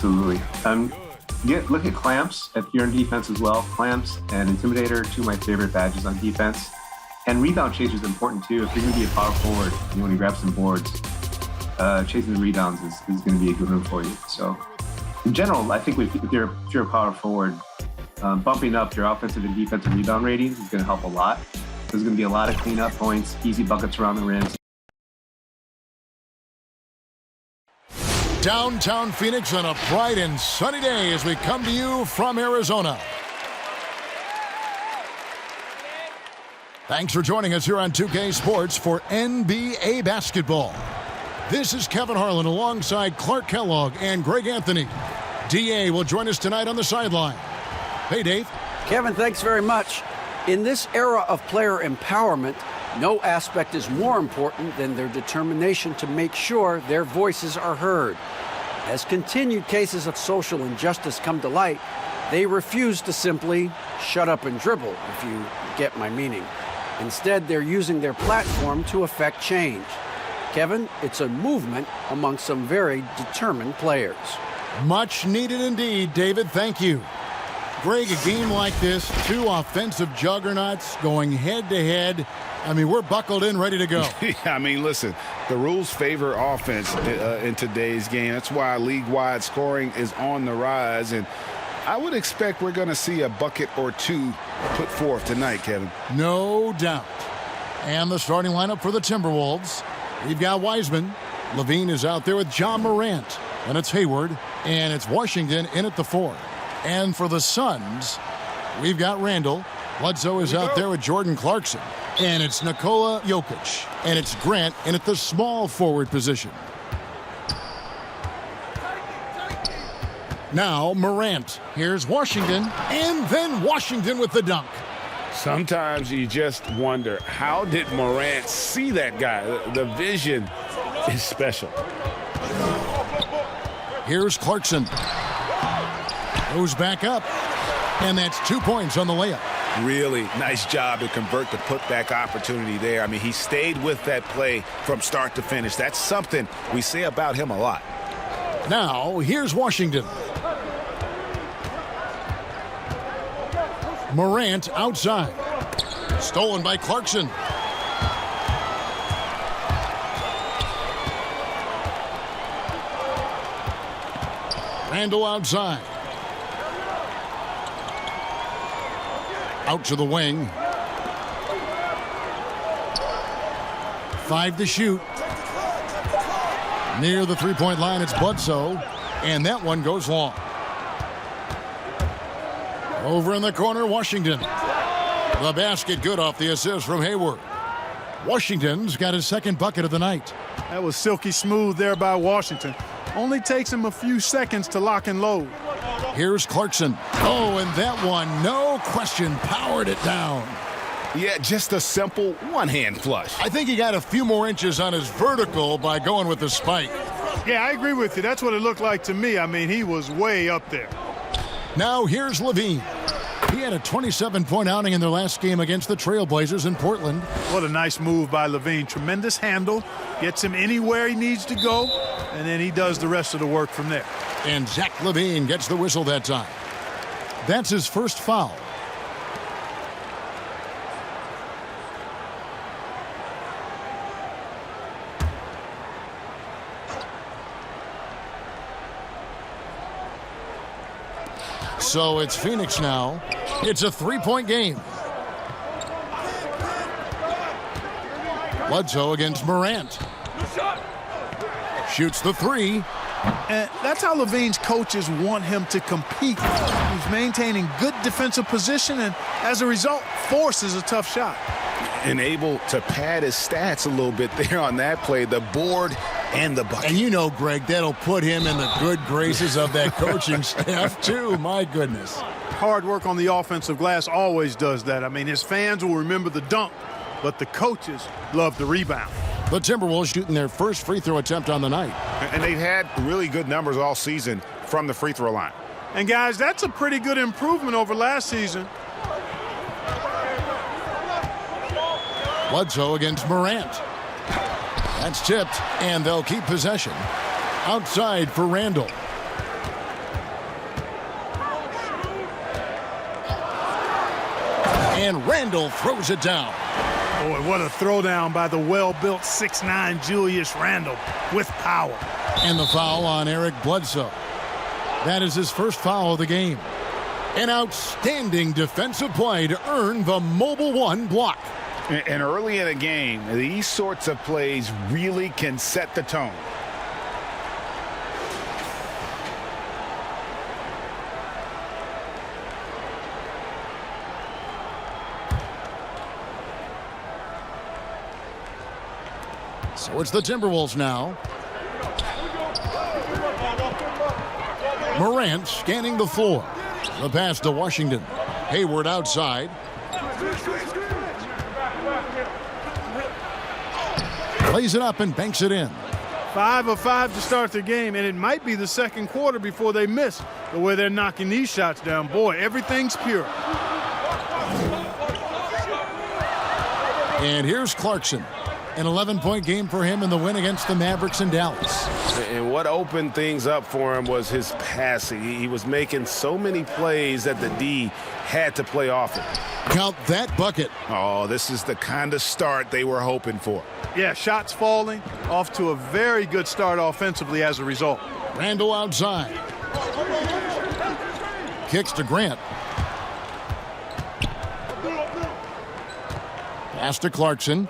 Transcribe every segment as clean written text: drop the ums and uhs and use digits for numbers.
Absolutely. Look at clamps if you're in defense as well. Clamps and intimidator, two of my favorite badges on defense. And rebound chase is important too. If you're going to be a power forward, you want to grab some boards. Chasing the rebounds is going to be a good one for you. So, in general, I think if you're a power forward, bumping up your offensive and defensive rebound ratings is going to help a lot. There's going to be a lot of cleanup points, easy buckets around the rims. Downtown Phoenix on a bright and sunny day as we come to you from Arizona. Thanks for joining us here on 2K Sports for NBA basketball. This is Kevin Harlan alongside Clark Kellogg and Greg Anthony. DA will join us tonight on the sideline. Hey, Dave. Kevin, thanks very much. In this era of player empowerment, no aspect is more important than their determination to make sure their voices are heard. As continued cases of social injustice come to light, they refuse to simply shut up and dribble, if you get my meaning. Instead, they're using their platform to affect change. Kevin, it's a movement among some very determined players. Much needed indeed, David. Thank you. Greg, a game like this, two offensive juggernauts going head-to-head. I mean, we're buckled in, ready to go. I mean, listen, the rules favor offense in today's game. That's why league-wide scoring is on the rise, and I would expect we're going to see a bucket or two put forth tonight, Kevin. No doubt. And the starting lineup for the Timberwolves. We've got Wiseman. Levine is out there with John Morant. And it's Hayward. And it's Washington in at the 4. And for the Suns, we've got Randall. Bledsoe is out there with Jordan Clarkson. And it's Nikola Jokic. And it's Grant in at the small forward position. Now Morant. Here's Washington. And then Washington with the dunk. Sometimes you just wonder, how did Morant see that guy? The vision is special. Here's Clarkson. Goes back up. And that's 2 points on the layup. Really nice job to convert the putback opportunity there. I mean, he stayed with that play from start to finish. That's something we say about him a lot. Now, here's Washington. Morant outside. Stolen by Clarkson. Randall outside. Out to the wing. 5 to shoot. Near the three-point line, it's Bledsoe. And that one goes long. Over in the corner, Washington. The basket good off the assist from Hayward. Washington's got his second bucket of the night. That was silky smooth there by Washington. Only takes him a few seconds to lock and load. Here's Clarkson. Oh, and that one, no question, powered it down. Yeah, just a simple one-hand flush. I think he got a few more inches on his vertical by going with the spike. Yeah, I agree with you. That's what it looked like to me. I mean, he was way up there. Now here's Levine. He had a 27-point outing in their last game against the Trailblazers in Portland. What a nice move by Levine. Tremendous handle. Gets him anywhere he needs to go, and then he does the rest of the work from there. And Zach Levine gets the whistle that time. That's his first foul. So it's Phoenix now. It's a three-point game. Bledsoe against Morant. Shoots the three. And that's how Levine's coaches want him to compete. He's maintaining good defensive position and, as a result, forces a tough shot. And able to pad his stats a little bit there on that play, the board and the bucket. And you know, Greg, that'll put him in the good graces of that coaching staff, too. My goodness. Hard work on the offensive glass always does that. I mean, his fans will remember the dunk, but the coaches love the rebound. The Timberwolves shooting their first free throw attempt on the night. And they've had really good numbers all season from the free throw line. And, guys, that's a pretty good improvement over last season. Bledsoe against Morant. That's tipped, and they'll keep possession. Outside for Randall. And Randall throws it down. Boy, what a throwdown by the well-built 6'9" Julius Randle with power. And the foul on Eric Bledsoe. That is his first foul of the game. An outstanding defensive play to earn the Mobile One block. And early in a game, these sorts of plays really can set the tone. So it's the Timberwolves now. Morant scanning the floor. The pass to Washington. Hayward outside. Plays it up and banks it in. 5 of 5 to start the game, and it might be the second quarter before they miss the way they're knocking these shots down. Boy, everything's pure. And here's Clarkson. An 11-point game for him in the win against the Mavericks in Dallas. And what opened things up for him was his passing. He was making so many plays that the D had to play off it. Count that bucket. Oh, this is the kind of start they were hoping for. Yeah, shots falling, off to a very good start offensively as a result. Randall outside. Kicks to Grant. Pass to Clarkson.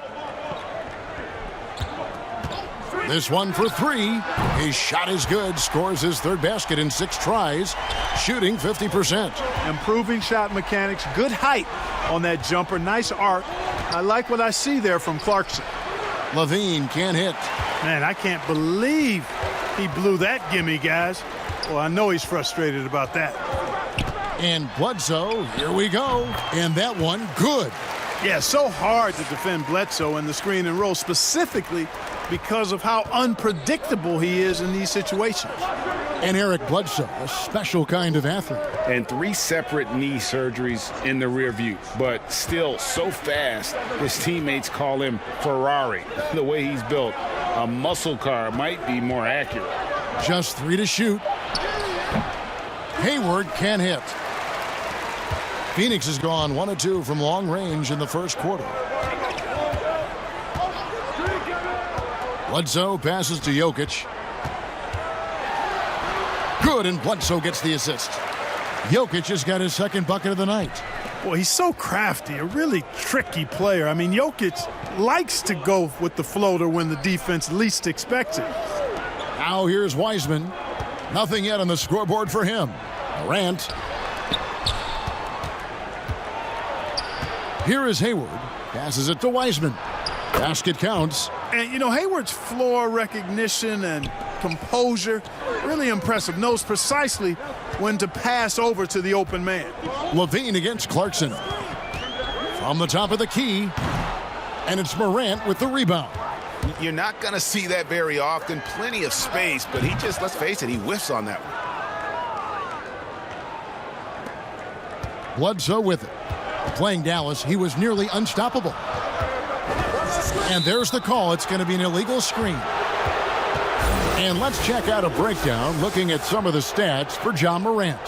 This one for three. His shot is good. Scores his third basket in 6 tries. Shooting 50%. Improving shot mechanics. Good height on that jumper. Nice arc. I like what I see there from Clarkson. Levine can't hit. Man, I can't believe he blew that gimme, guys. Well, I know he's frustrated about that. And Bledsoe, here we go. And that one, good. Yeah, so hard to defend Bledsoe in the screen and roll, specifically because of how unpredictable he is in these situations. And Eric Bledsoe, a special kind of athlete. And 3 separate knee surgeries in the rear view, but still so fast, his teammates call him Ferrari. The way he's built, a muscle car might be more accurate. Just 3 to shoot. Hayward can't hit. Phoenix has gone 1 of 2 from long range in the first quarter. Bledsoe passes to Jokic. Good, and Bledsoe gets the assist. Jokic has got his second bucket of the night. Well, he's so crafty, a really tricky player. I mean, Jokic likes to go with the floater when the defense least expects it. Now here's Wiseman. Nothing yet on the scoreboard for him. Morant. Here is Hayward. Passes it to Wiseman. Basket counts. And, you know, Hayward's floor recognition and composure, really impressive. Knows precisely when to pass over to the open man. Levine against Clarkson. From the top of the key. And it's Morant with the rebound. You're not going to see that very often. Plenty of space, but he just, let's face it, he whiffs on that one. Bledsoe with it. Playing Dallas, he was nearly unstoppable. And there's the call. It's going to be an illegal screen. And let's check out a breakdown looking at some of the stats for John Morant.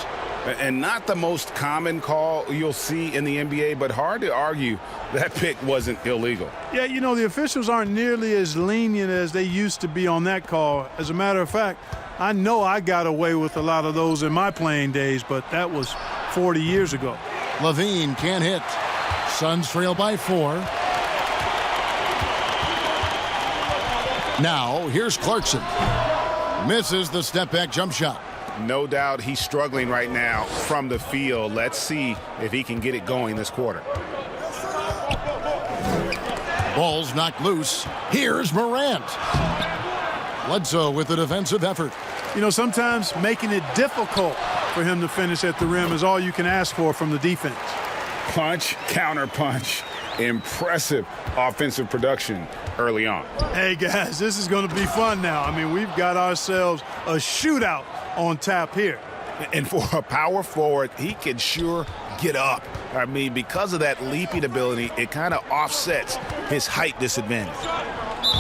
And not the most common call you'll see in the NBA, but hard to argue that pick wasn't illegal. Yeah, you know, the officials aren't nearly as lenient as they used to be on that call. As a matter of fact, I know I got away with a lot of those in my playing days, but that was 40 years ago. Levine can't hit. Suns trail by 4. Now, here's Clarkson. Misses the step-back jump shot. No doubt he's struggling right now from the field. Let's see if he can get it going this quarter. Ball's knocked loose. Here's Morant. Bledsoe with the defensive effort. You know, sometimes making it difficult for him to finish at the rim is all you can ask for from the defense. Punch, counter punch. Impressive offensive production early on. Hey, guys, this is going to be fun now. I mean, we've got ourselves a shootout on tap here. And for a power forward, he can sure get up. I mean, because of that leaping ability, it kind of offsets his height disadvantage.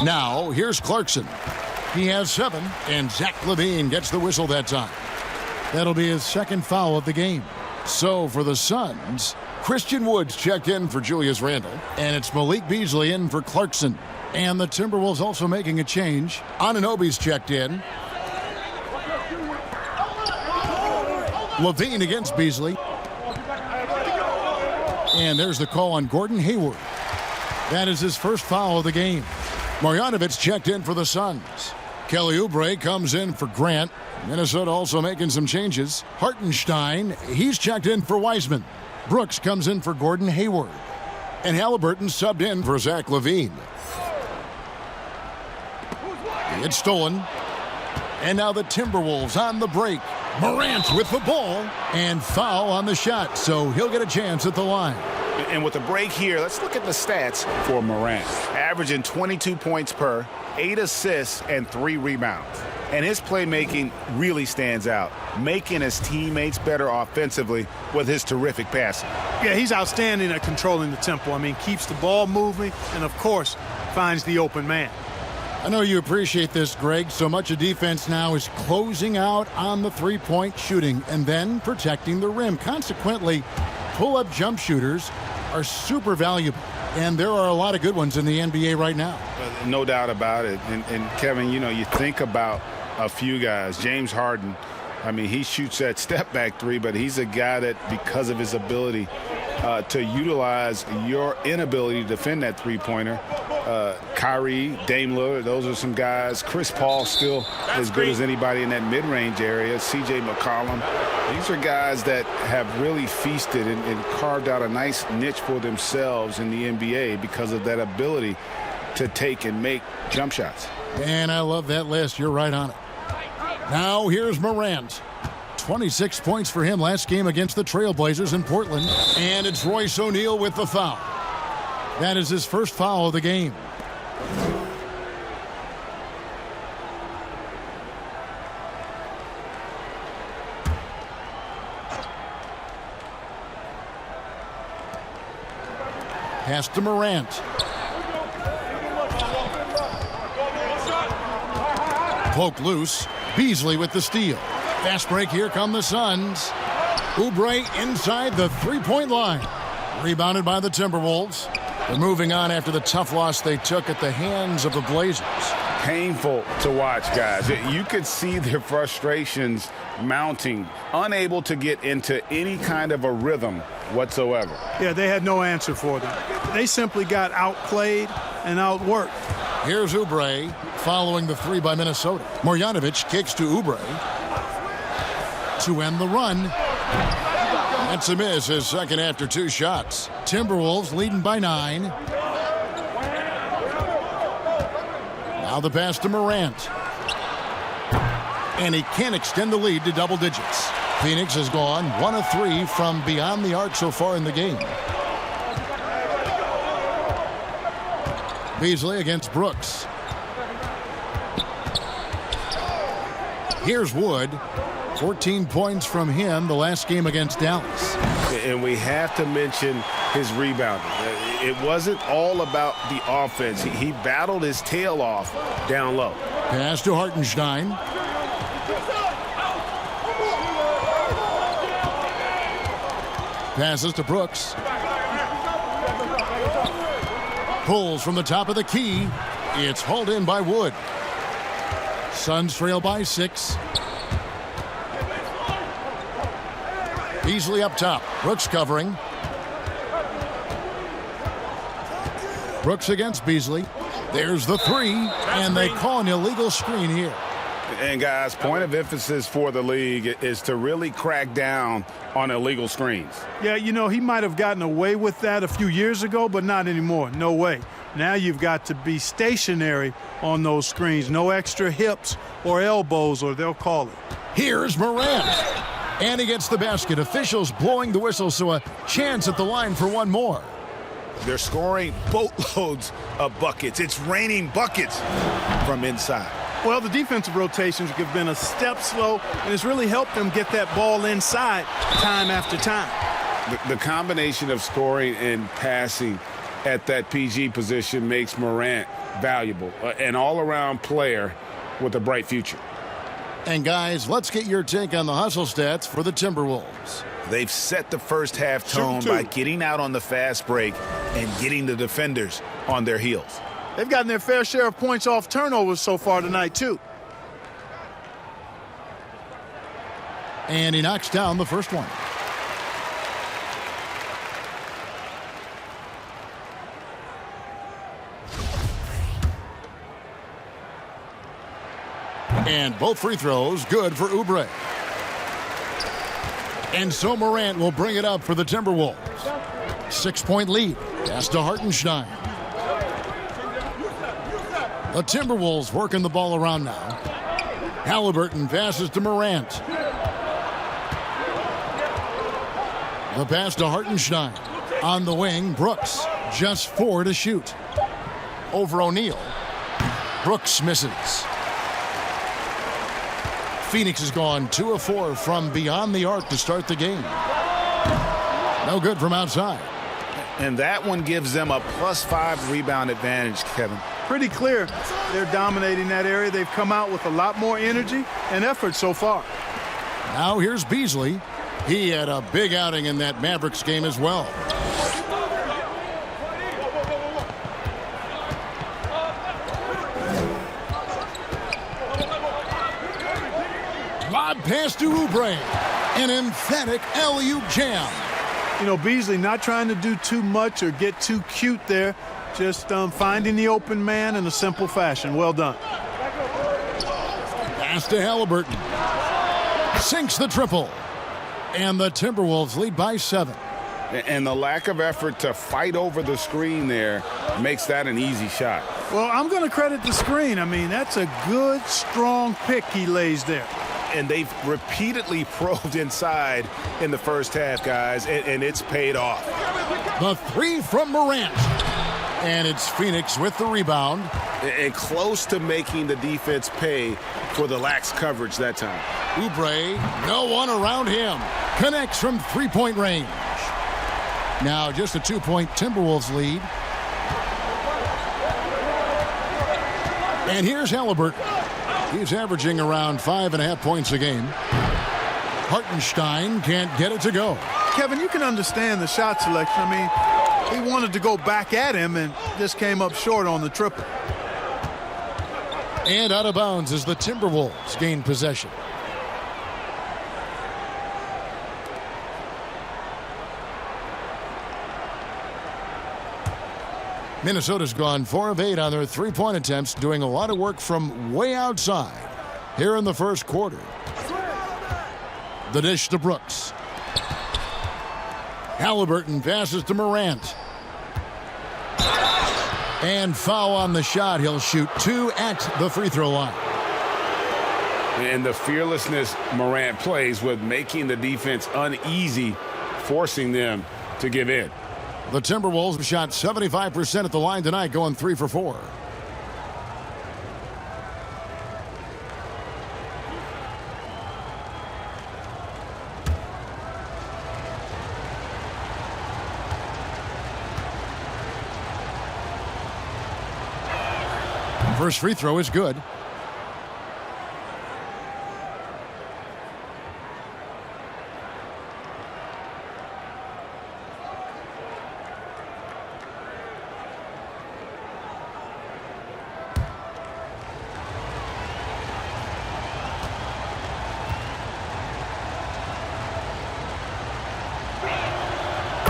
Now, here's Clarkson. He has 7, and Zach LaVine gets the whistle that time. That'll be his second foul of the game. So for the Suns, Christian Woods checked in for Julius Randle, and it's Malik Beasley in for Clarkson. And the Timberwolves also making a change. Anunoby's checked in. Levine against Beasley. And there's the call on Gordon Hayward. That is his first foul of the game. Marjanovic checked in for the Suns. Kelly Oubre comes in for Grant. Minnesota also making some changes. Hartenstein, he's checked in for Wiseman. Brooks comes in for Gordon Hayward. And Halliburton subbed in for Zach LaVine. It's stolen. And now the Timberwolves on the break. Morant with the ball and foul on the shot, so he'll get a chance at the line. And with the break here, let's look at the stats for Morant. Averaging 22 points per, 8 assists, and 3 rebounds. And his playmaking really stands out, making his teammates better offensively with his terrific passing. Yeah, he's outstanding at controlling the tempo. I mean, keeps the ball moving and, of course, finds the open man. I know you appreciate this, Greg. So much of defense now is closing out on the three-point shooting and then protecting the rim. Consequently, pull-up jump shooters are super valuable, and there are a lot of good ones in the NBA right now. No doubt about it. And Kevin, you know, you think about a few guys. James Harden, I mean, he shoots that step-back three, but he's a guy that, because of his ability to utilize your inability to defend that three-pointer, Kyrie, Dame Lillard, those are some guys. Chris Paul still as good as anybody in that mid-range area. C.J. McCollum. These are guys that have really feasted and carved out a nice niche for themselves in the NBA because of that ability to take and make jump shots. And I love that list. You're right on it. Now here's Morant. 26 points for him last game against the Trailblazers in Portland. And it's Royce O'Neal with the foul. That is his first foul of the game. Pass to Morant. Poke loose. Beasley with the steal. Fast break, here come the Suns. Oubre inside the three-point line. Rebounded by the Timberwolves. They're moving on after the tough loss they took at the hands of the Blazers. Painful to watch, guys. You could see their frustrations mounting, unable to get into any kind of a rhythm whatsoever. Yeah, they had no answer for them. They simply got outplayed and outworked. Here's Oubre following the three by Minnesota. Marjanovic kicks to Oubre to end the run. That's a miss, his second after 2 shots. Timberwolves leading by 9. Now the pass to Morant. And he can't extend the lead to double digits. Phoenix has gone 1 of 3 from beyond the arc so far in the game. Beasley against Brooks. Here's Wood. 14 points from him the last game against Dallas. And we have to mention his rebounding. It wasn't all about the offense. He battled his tail off down low. Pass to Hartenstein. Passes to Brooks. Pulls from the top of the key. It's hauled in by Wood. Suns trail by 6. Beasley up top. Brooks covering. Brooks against Beasley. There's the 3, and they call an illegal screen here. And, guys, point of emphasis for the league is to really crack down on illegal screens. Yeah, you know, he might have gotten away with that a few years ago, but not anymore. No way. Now you've got to be stationary on those screens. No extra hips or elbows, or they'll call it. Here's Morant. And he gets the basket. Officials blowing the whistle, so a chance at the line for one more. They're scoring boatloads of buckets. It's raining buckets from inside. Well, the defensive rotations have been a step slow, and it's really helped them get that ball inside time after time. The combination of scoring and passing at that PG position makes Morant valuable, an all-around player with a bright future. And guys, let's get your take on the hustle stats for the Timberwolves. They've set the first half tone by getting out on the fast break and getting the defenders on their heels. They've gotten their fair share of points off turnovers so far tonight, too. And he knocks down the first one. And both free throws good for Oubre. And so Morant will bring it up for the Timberwolves. 6-point lead. Pass to Hartenstein. The Timberwolves working the ball around now. Halliburton passes to Morant. The pass to Hartenstein. On the wing, Brooks. Just 4 to shoot. Over O'Neal. Brooks misses. Phoenix has gone 2 of 4 from beyond the arc to start the game. No good from outside. And that one gives them a +5 rebound advantage, Kevin. Pretty clear they're dominating that area. They've come out with a lot more energy and effort so far. Now here's Beasley. He had a big outing in that Mavericks game as well. Lob pass to Oubre. An emphatic alley-oop jam. You know, Beasley not trying to do too much or get too cute there. Just finding the open man in a simple fashion. Well done. Pass to Halliburton. Sinks the triple. And the Timberwolves lead by 7. And the lack of effort to fight over the screen there makes that an easy shot. Well, I'm going to credit the screen. I mean, that's a good, strong pick he lays there. And they've repeatedly probed inside in the first half, guys, and it's paid off. The 3 from Morant. And it's Phoenix with the rebound. And close to making the defense pay for the lax coverage that time. Oubre, no one around him. Connects from 3-point range. Now just a 2-point Timberwolves lead. And here's Halliburton. He's averaging around 5.5 points a game. Hartenstein can't get it to go. Kevin, you can understand the shot selection. I mean, he wanted to go back at him and just came up short on the triple. And out of bounds as the Timberwolves gain possession. Minnesota's gone 4 of 8 on their 3-point attempts, doing a lot of work from way outside here in the first quarter. The dish to Brooks. Halliburton passes to Morant. And foul on the shot. He'll shoot 2 at the free throw line. And the fearlessness Morant plays with making the defense uneasy, forcing them to give in. The Timberwolves have shot 75% at the line tonight, going 3 for 4. First free throw is good.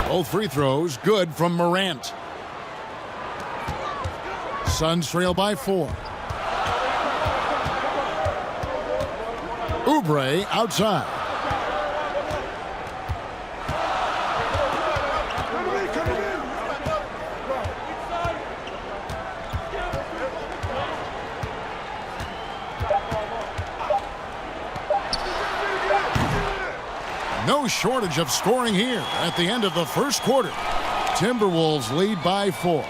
Both free throws good from Morant. Suns trail by 4. Oubre outside. No shortage of scoring here at the end of the first quarter. Timberwolves lead by 4.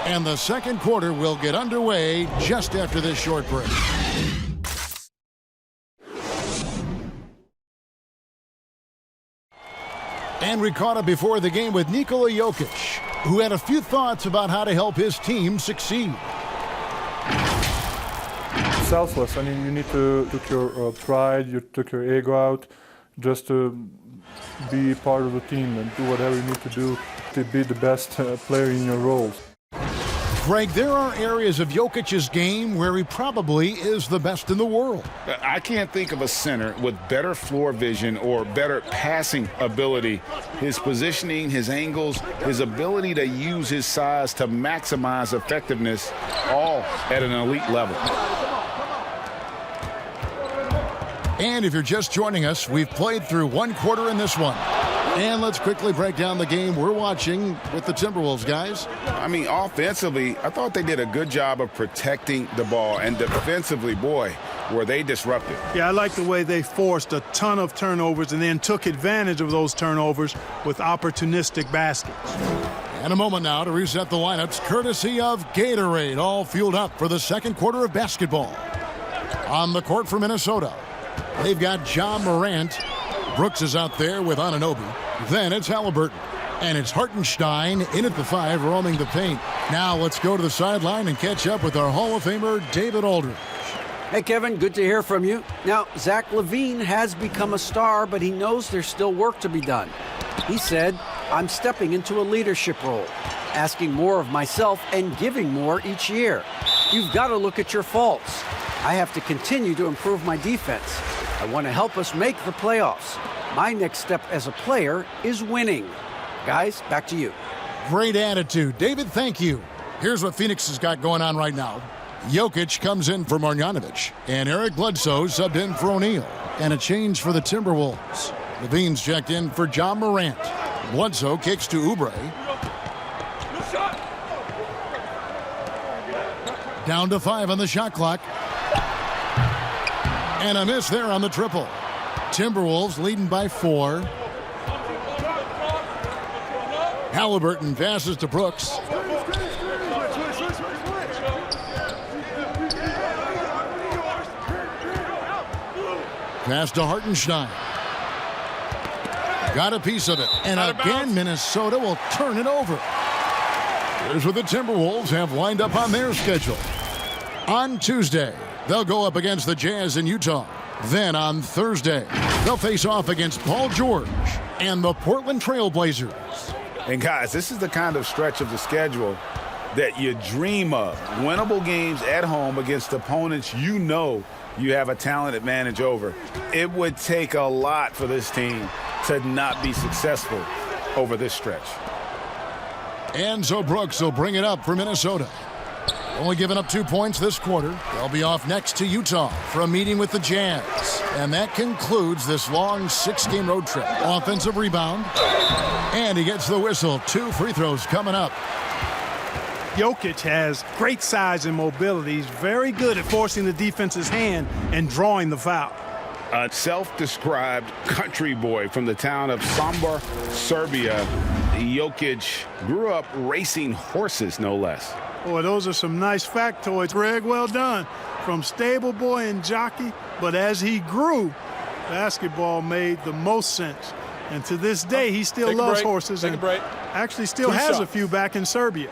And the second quarter will get underway just after this short break. And we caught up before the game with Nikola Jokic, who had a few thoughts about how to help his team succeed. Selfless. I mean, you need to took your pride, you took your ego out, just to be part of the team and do whatever you need to do to be the best player in your roles. Greg, there are areas of Jokic's game where he probably is the best in the world. I can't think of a center with better floor vision or better passing ability. His positioning, his angles, his ability to use his size to maximize effectiveness, all at an elite level. And if you're just joining us, we've played through one quarter in this one. And let's quickly break down the game we're watching with the Timberwolves, guys. I mean, offensively, I thought they did a good job of protecting the ball. And defensively, boy, were they disruptive. Yeah, I like the way they forced a ton of turnovers and then took advantage of those turnovers with opportunistic baskets. And a moment now to reset the lineups, courtesy of Gatorade, all fueled up for the second quarter of basketball. On the court for Minnesota, they've got John Morant. Brooks is out there with Anunoby. Then it's Halliburton. And it's Hartenstein in at the 5, roaming the paint. Now let's go to the sideline and catch up with our Hall of Famer, David Aldridge. Hey, Kevin, good to hear from you. Now, Zach LaVine has become a star, but he knows there's still work to be done. He said, I'm stepping into a leadership role, asking more of myself and giving more each year. You've got to look at your faults. I have to continue to improve my defense. I want to help us make the playoffs. My next step as a player is winning. Guys, back to you. Great attitude. David, thank you. Here's what Phoenix has got going on right now. Jokic comes in for Marjanovic, and Eric Bledsoe subbed in for O'Neal. And a change for the Timberwolves. Levine's checked in for John Morant. Bledsoe kicks to Oubre. Down to 5 on the shot clock. And a miss there on the triple. Timberwolves leading by 4. Halliburton passes to Brooks. Pass to Hartenstein. Got a piece of it. And again, Minnesota will turn it over. Here's what the Timberwolves have lined up on their schedule. On Tuesday, they'll go up against the Jazz in Utah. Then on Thursday, they'll face off against Paul George and the Portland Trail Blazers. And guys, this is the kind of stretch of the schedule that you dream of. Winnable games at home against opponents you know you have a talent advantage over. It would take a lot for this team to not be successful over this stretch. And so Brooks will bring it up for Minnesota. Only giving up 2 points this quarter. They'll be off next to Utah for a meeting with the Jazz. And that concludes this long 6-game road trip. Offensive rebound. And he gets the whistle. 2 free throws coming up. Jokic has great size and mobility. He's very good at forcing the defense's hand and drawing the foul. A self-described country boy from the town of Sombor, Serbia. Jokic grew up racing horses, no less. Boy, those are some nice factoids, Greg. Well done. From stable boy and jockey, but as he grew, basketball made the most sense. And to this day, he still loves horses and actually still has a few back in Serbia.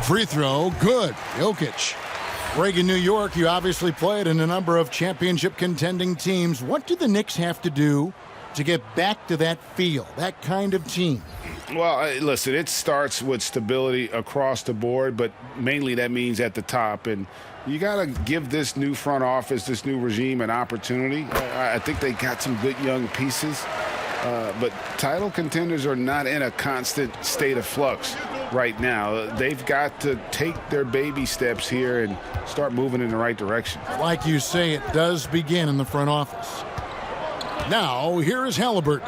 Free throw, good. Jokic. Greg, in New York, you obviously played in a number of championship contending teams. What do the Knicks have to do to get back to that feel, that kind of team? Well, listen, it starts with stability across the board, but mainly that means at the top. And you got to give this new front office, this new regime, an opportunity. I think they got some good young pieces, but title contenders are not in a constant state of flux right now. They've got to take their baby steps here and start moving in the right direction. Like you say, it does begin in the front office. Now, here is Halliburton.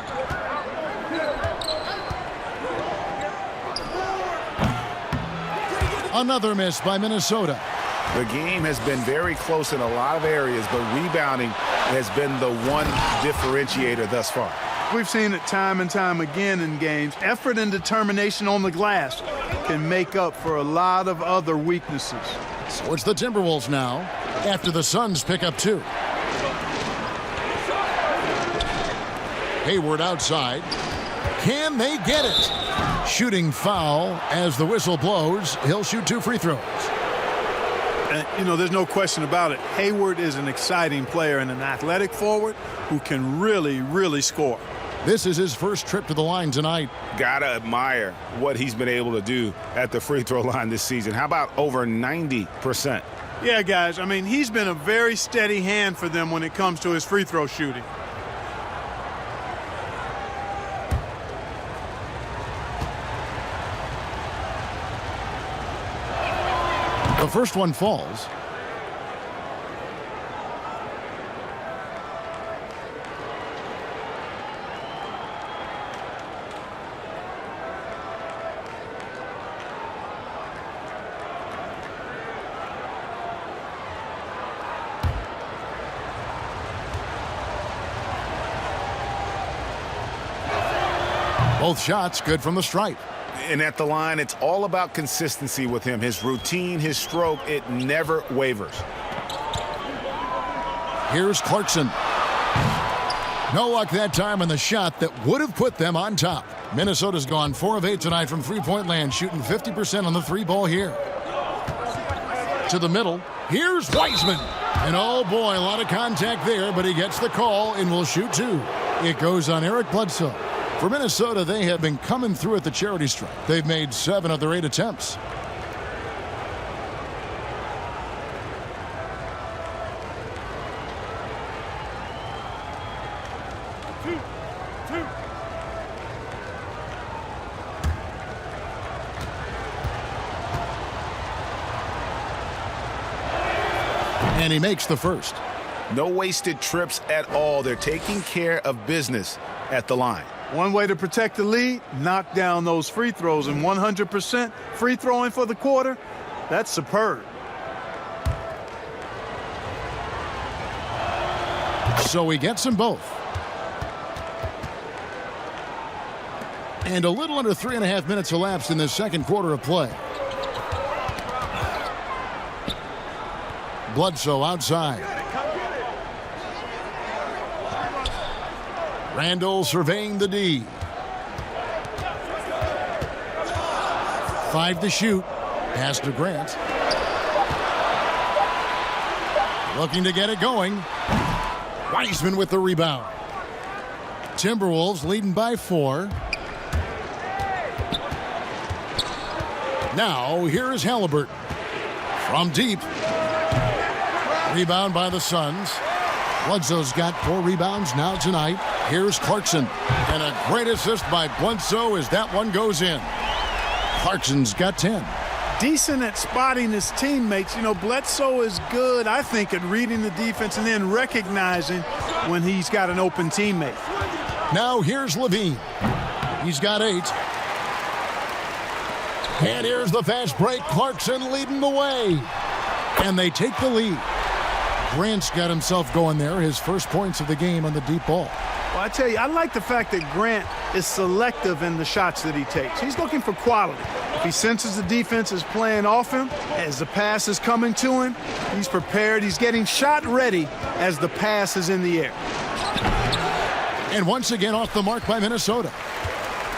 Another miss by Minnesota. The game has been very close in a lot of areas, but rebounding has been the one differentiator thus far. We've seen it time and time again in games. Effort and determination on the glass can make up for a lot of other weaknesses. So it's the Timberwolves now, after the Suns pick up 2. Hayward outside. Can they get it? Shooting foul as the whistle blows. He'll shoot 2 free throws. You know, there's no question about it. Hayward is an exciting player and an athletic forward who can really, really score. This is his first trip to the line tonight. Gotta admire what he's been able to do at the free throw line this season. How about over 90%? Yeah, guys, I mean, he's been a very steady hand for them when it comes to his free throw shooting. The first one falls. Both shots good from the stripe. And at the line, it's all about consistency with him. His routine, his stroke, it never wavers. Here's Clarkson. No luck that time on the shot that would have put them on top. Minnesota's gone 4 of 8 tonight from three-point land, shooting 50% on the three ball here. To the middle. Here's Wiseman. And oh boy, a lot of contact there, but he gets the call and will shoot 2. It goes on Eric Bledsoe. For Minnesota, they have been coming through at the charity stripe. They've made 7 of their 8 attempts. And he makes the first. No wasted trips at all. They're taking care of business at the line. One way to protect the lead, knock down those free throws, and 100% free throwing for the quarter, that's superb. So he gets them both. And a little under 3.5 minutes elapsed in this second quarter of play. Bledsoe outside. Randall surveying the D. 5 to shoot. Pass to Grant. Looking to get it going. Wiseman with the rebound. Timberwolves leading by 4. Now here is Halliburton. From deep. Rebound by the Suns. Bledsoe's got 4 rebounds now tonight. Here's Clarkson. And a great assist by Bledsoe as that one goes in. Clarkson's got 10. Decent at spotting his teammates. You know, Bledsoe is good, I think, at reading the defense and then recognizing when he's got an open teammate. Now here's Levine. He's got 8. And here's the fast break. Clarkson leading the way. And they take the lead. Grant's got himself going there. His first points of the game on the deep ball. Well, I tell you, I like the fact that Grant is selective in the shots that he takes. He's looking for quality. If he senses the defense is playing off him, as the pass is coming to him, he's prepared. He's getting shot ready as the pass is in the air. And once again off the mark by Minnesota.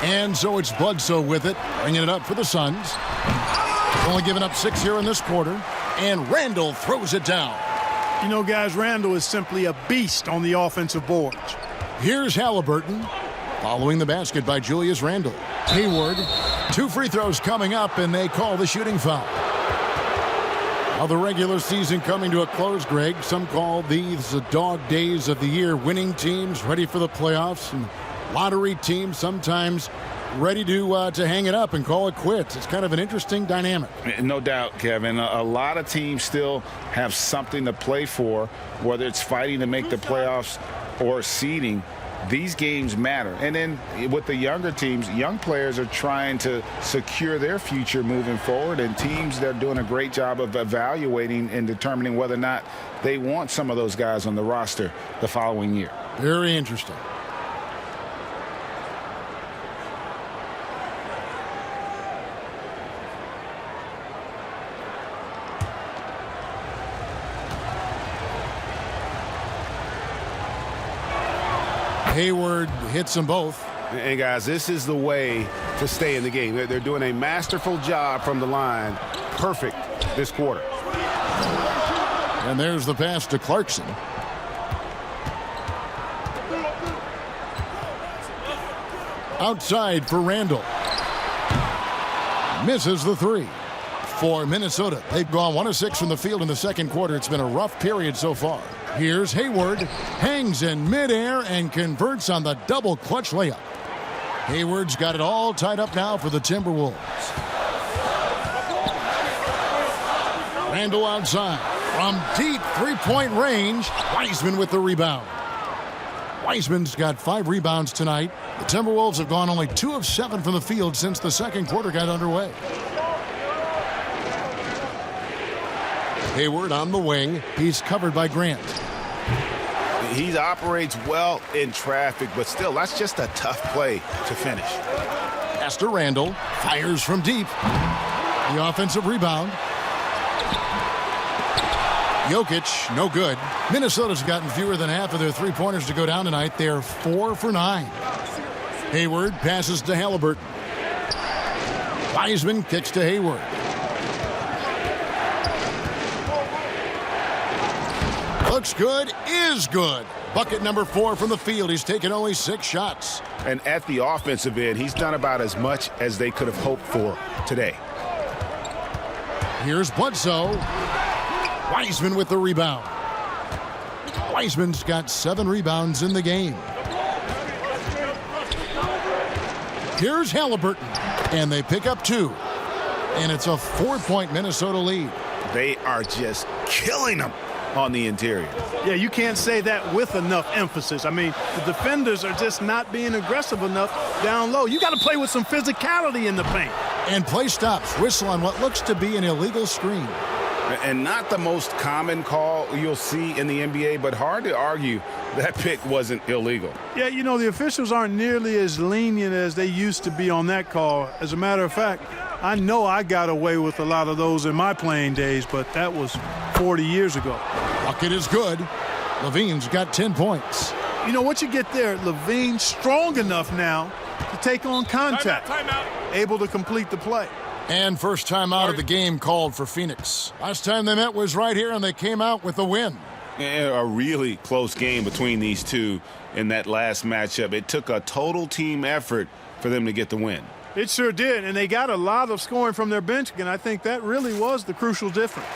And so it's Bledsoe with it, bringing it up for the Suns. Only giving up 6 here in this quarter. And Randall throws it down. You know, guys, Randall is simply a beast on the offensive boards. Here's Halliburton. Following the basket by Julius Randle. Hayward. 2 free throws coming up, and they call the shooting foul. Now the regular season coming to a close, Greg. Some call these the dog days of the year. Winning teams ready for the playoffs, and lottery teams sometimes ready to hang it up and call it quits. It's kind of an interesting dynamic. No doubt, Kevin. A lot of teams still have something to play for, whether it's fighting to make the playoffs or seeding. These games matter. And then with the younger teams, young players are trying to secure their future moving forward, and teams that are doing a great job of evaluating and determining whether or not they want some of those guys on the roster the following year. Very interesting. Hayward hits them both. And guys, this is the way to stay in the game. They're doing a masterful job from the line. Perfect this quarter. And there's the pass to Clarkson. Outside for Randall. Misses the three. For Minnesota, they've gone 1 of 6 from the field in the second quarter. It's been a rough period so far. Here's Hayward. Hangs in midair and converts on the double clutch layup. Hayward's got it all tied up now for the Timberwolves. Randall outside. From deep three-point range, Wiseman with the rebound. Wiseman's got 5 rebounds tonight. The Timberwolves have gone only 2 of 7 from the field since the second quarter got underway. Hayward on the wing. He's covered by Grant. He operates well in traffic, but still, that's just a tough play to finish. Pass to Randall. Fires from deep. The offensive rebound. Jokic, no good. Minnesota's gotten fewer than half of their three-pointers to go down tonight. They're 4 for 9. Hayward passes to Halliburton. Wiseman kicks to Hayward. Looks good, is good. Bucket number 4 from the field. He's taken only 6 shots. And at the offensive end, he's done about as much as they could have hoped for today. Here's Bledsoe. Wiseman with the rebound. Wiseman's got 7 rebounds in the game. Here's Halliburton. And they pick up 2. And it's a 4-point Minnesota lead. They are just killing them on the interior. Yeah, you can't say that with enough emphasis. I mean, the defenders are just not being aggressive enough down low. You got to play with some physicality in the paint. And play stops. Whistle on what looks to be an illegal screen. And not the most common call you'll see in the NBA, but hard to argue that pick wasn't illegal. Yeah, you know, the officials aren't nearly as lenient as they used to be on that call. As a matter of fact, I know I got away with a lot of those in my playing days, but that was 40 years ago. Bucket is good. Levine's got 10 points. You know what you get there? Levine strong enough now to take on contact. Timeout. Able to complete the play. And first time out of the game called for Phoenix. Last time they met was right here, and they came out with a win. A really close game between these two in that last matchup. It took a total team effort for them to get the win. It sure did, and they got a lot of scoring from their bench, and I think that really was the crucial difference.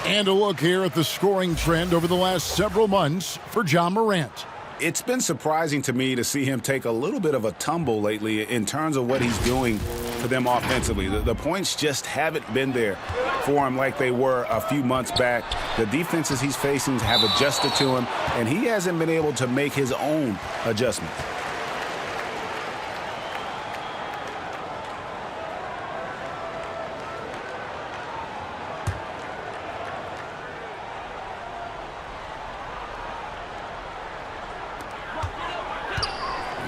And a look here at the scoring trend over the last several months for Ja Morant. It's been surprising to me to see him take a little bit of a tumble lately in terms of what he's doing for them offensively. The points just haven't been there for him like they were a few months back. The defenses he's facing have adjusted to him, and he hasn't been able to make his own adjustments.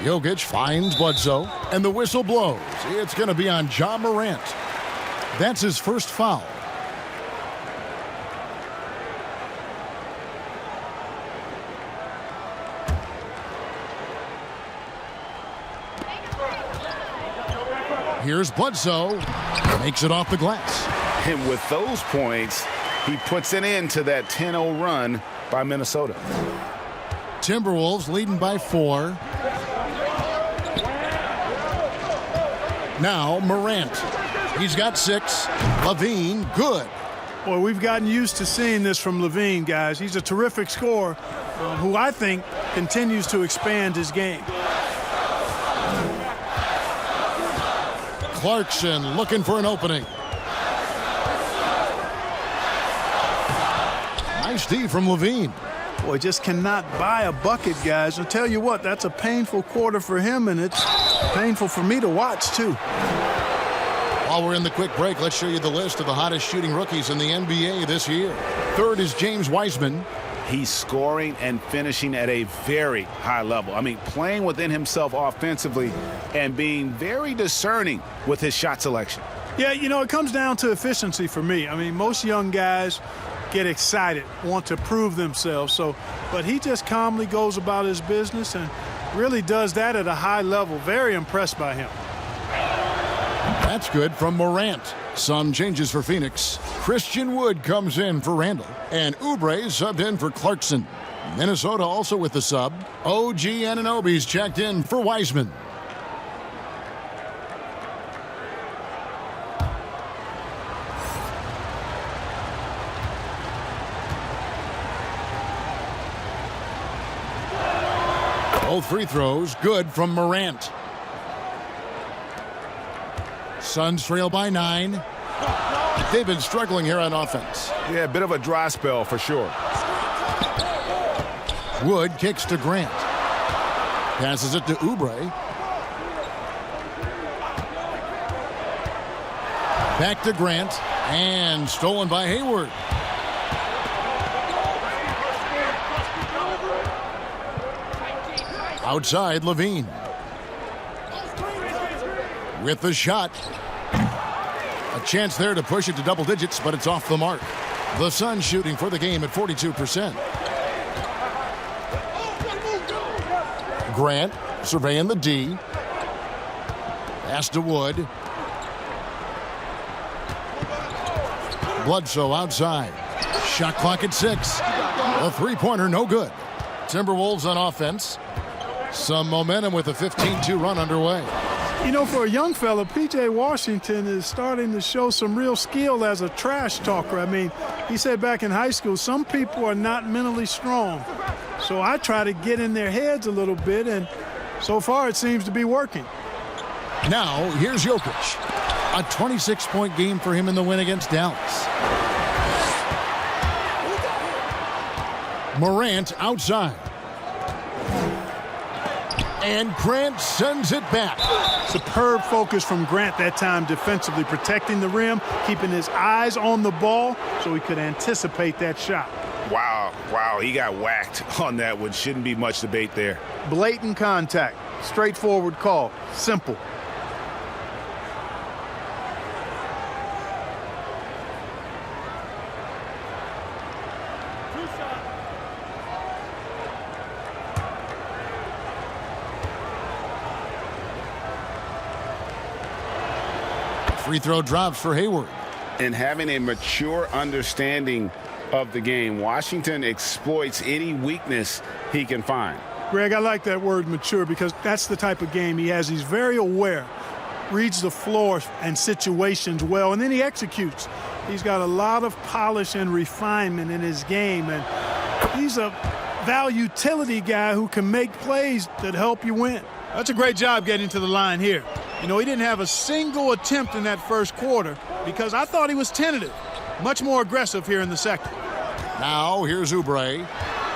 Jokic finds Bledsoe, and the whistle blows. It's going to be on Ja Morant. That's his first foul. Here's Bledsoe. Makes it off the glass. And with those points, he puts an end to that 10-0 run by Minnesota. Timberwolves leading by 4. Now Morant. He's got 6. Levine, good. Boy, we've gotten used to seeing this from Levine, guys. He's a terrific scorer who I think continues to expand his game. Clarkson looking for an opening. Nice D from Levine. Boy, just cannot buy a bucket, guys. I'll tell you what, that's a painful quarter for him, and it's Painful for me to watch, too. While we're in the quick break, let's show you the list of the hottest shooting rookies in the NBA this year. Third is James Wiseman. He's scoring and finishing at a very high level. I mean, playing within himself offensively and being very discerning with his shot selection. Yeah, you know, it comes down to efficiency for me. I mean, most young guys get excited, want to prove themselves. But he just calmly goes about his business and really does that at a high level. Very impressed by him. That's good from Morant. Some changes for Phoenix. Christian Wood comes in for Randall. And Oubre subbed in for Clarkson. Minnesota also with the sub. OG Anunoby's checked in for Wiseman. Both free throws good from Morant. Suns trail by 9. They've been struggling here on offense. Yeah, a bit of a dry spell for sure. Wood kicks to Grant. Passes it to Oubre. Back to Grant. And stolen by Hayward. Outside, Levine. With the shot. A chance there to push it to double digits, but it's off the mark. The Suns shooting for the game at 42%. Grant surveying the D. Pass to Wood. Bledsoe outside. Shot clock at 6. A three-pointer, no good. Timberwolves on offense. Some momentum with a 15-2 run underway. You know, for a young fella, P.J. Washington is starting to show some real skill as a trash talker. I mean, he said back in high school, some people are not mentally strong. So I try to get in their heads a little bit, and so far it seems to be working. Now, here's Jokic. A 26-point game for him in the win against Dallas. Morant outside. And Grant sends it back. Superb focus from Grant that time defensively, protecting the rim, keeping his eyes on the ball so he could anticipate that shot. Wow, he got whacked on that one. Shouldn't be much debate there. Blatant contact, straightforward call, simple. Free throw drops for Hayward. And having a mature understanding of the game, Washington exploits any weakness he can find. Greg, I like that word mature because that's the type of game he has. He's very aware, reads the floor and situations well, and then he executes. He's got a lot of polish and refinement in his game, and he's a value-utility guy who can make plays that help you win. That's a great job getting to the line here. You know, he didn't have a single attempt in that first quarter because I thought he was tentative. Much more aggressive here in the second. Now, here's Oubre.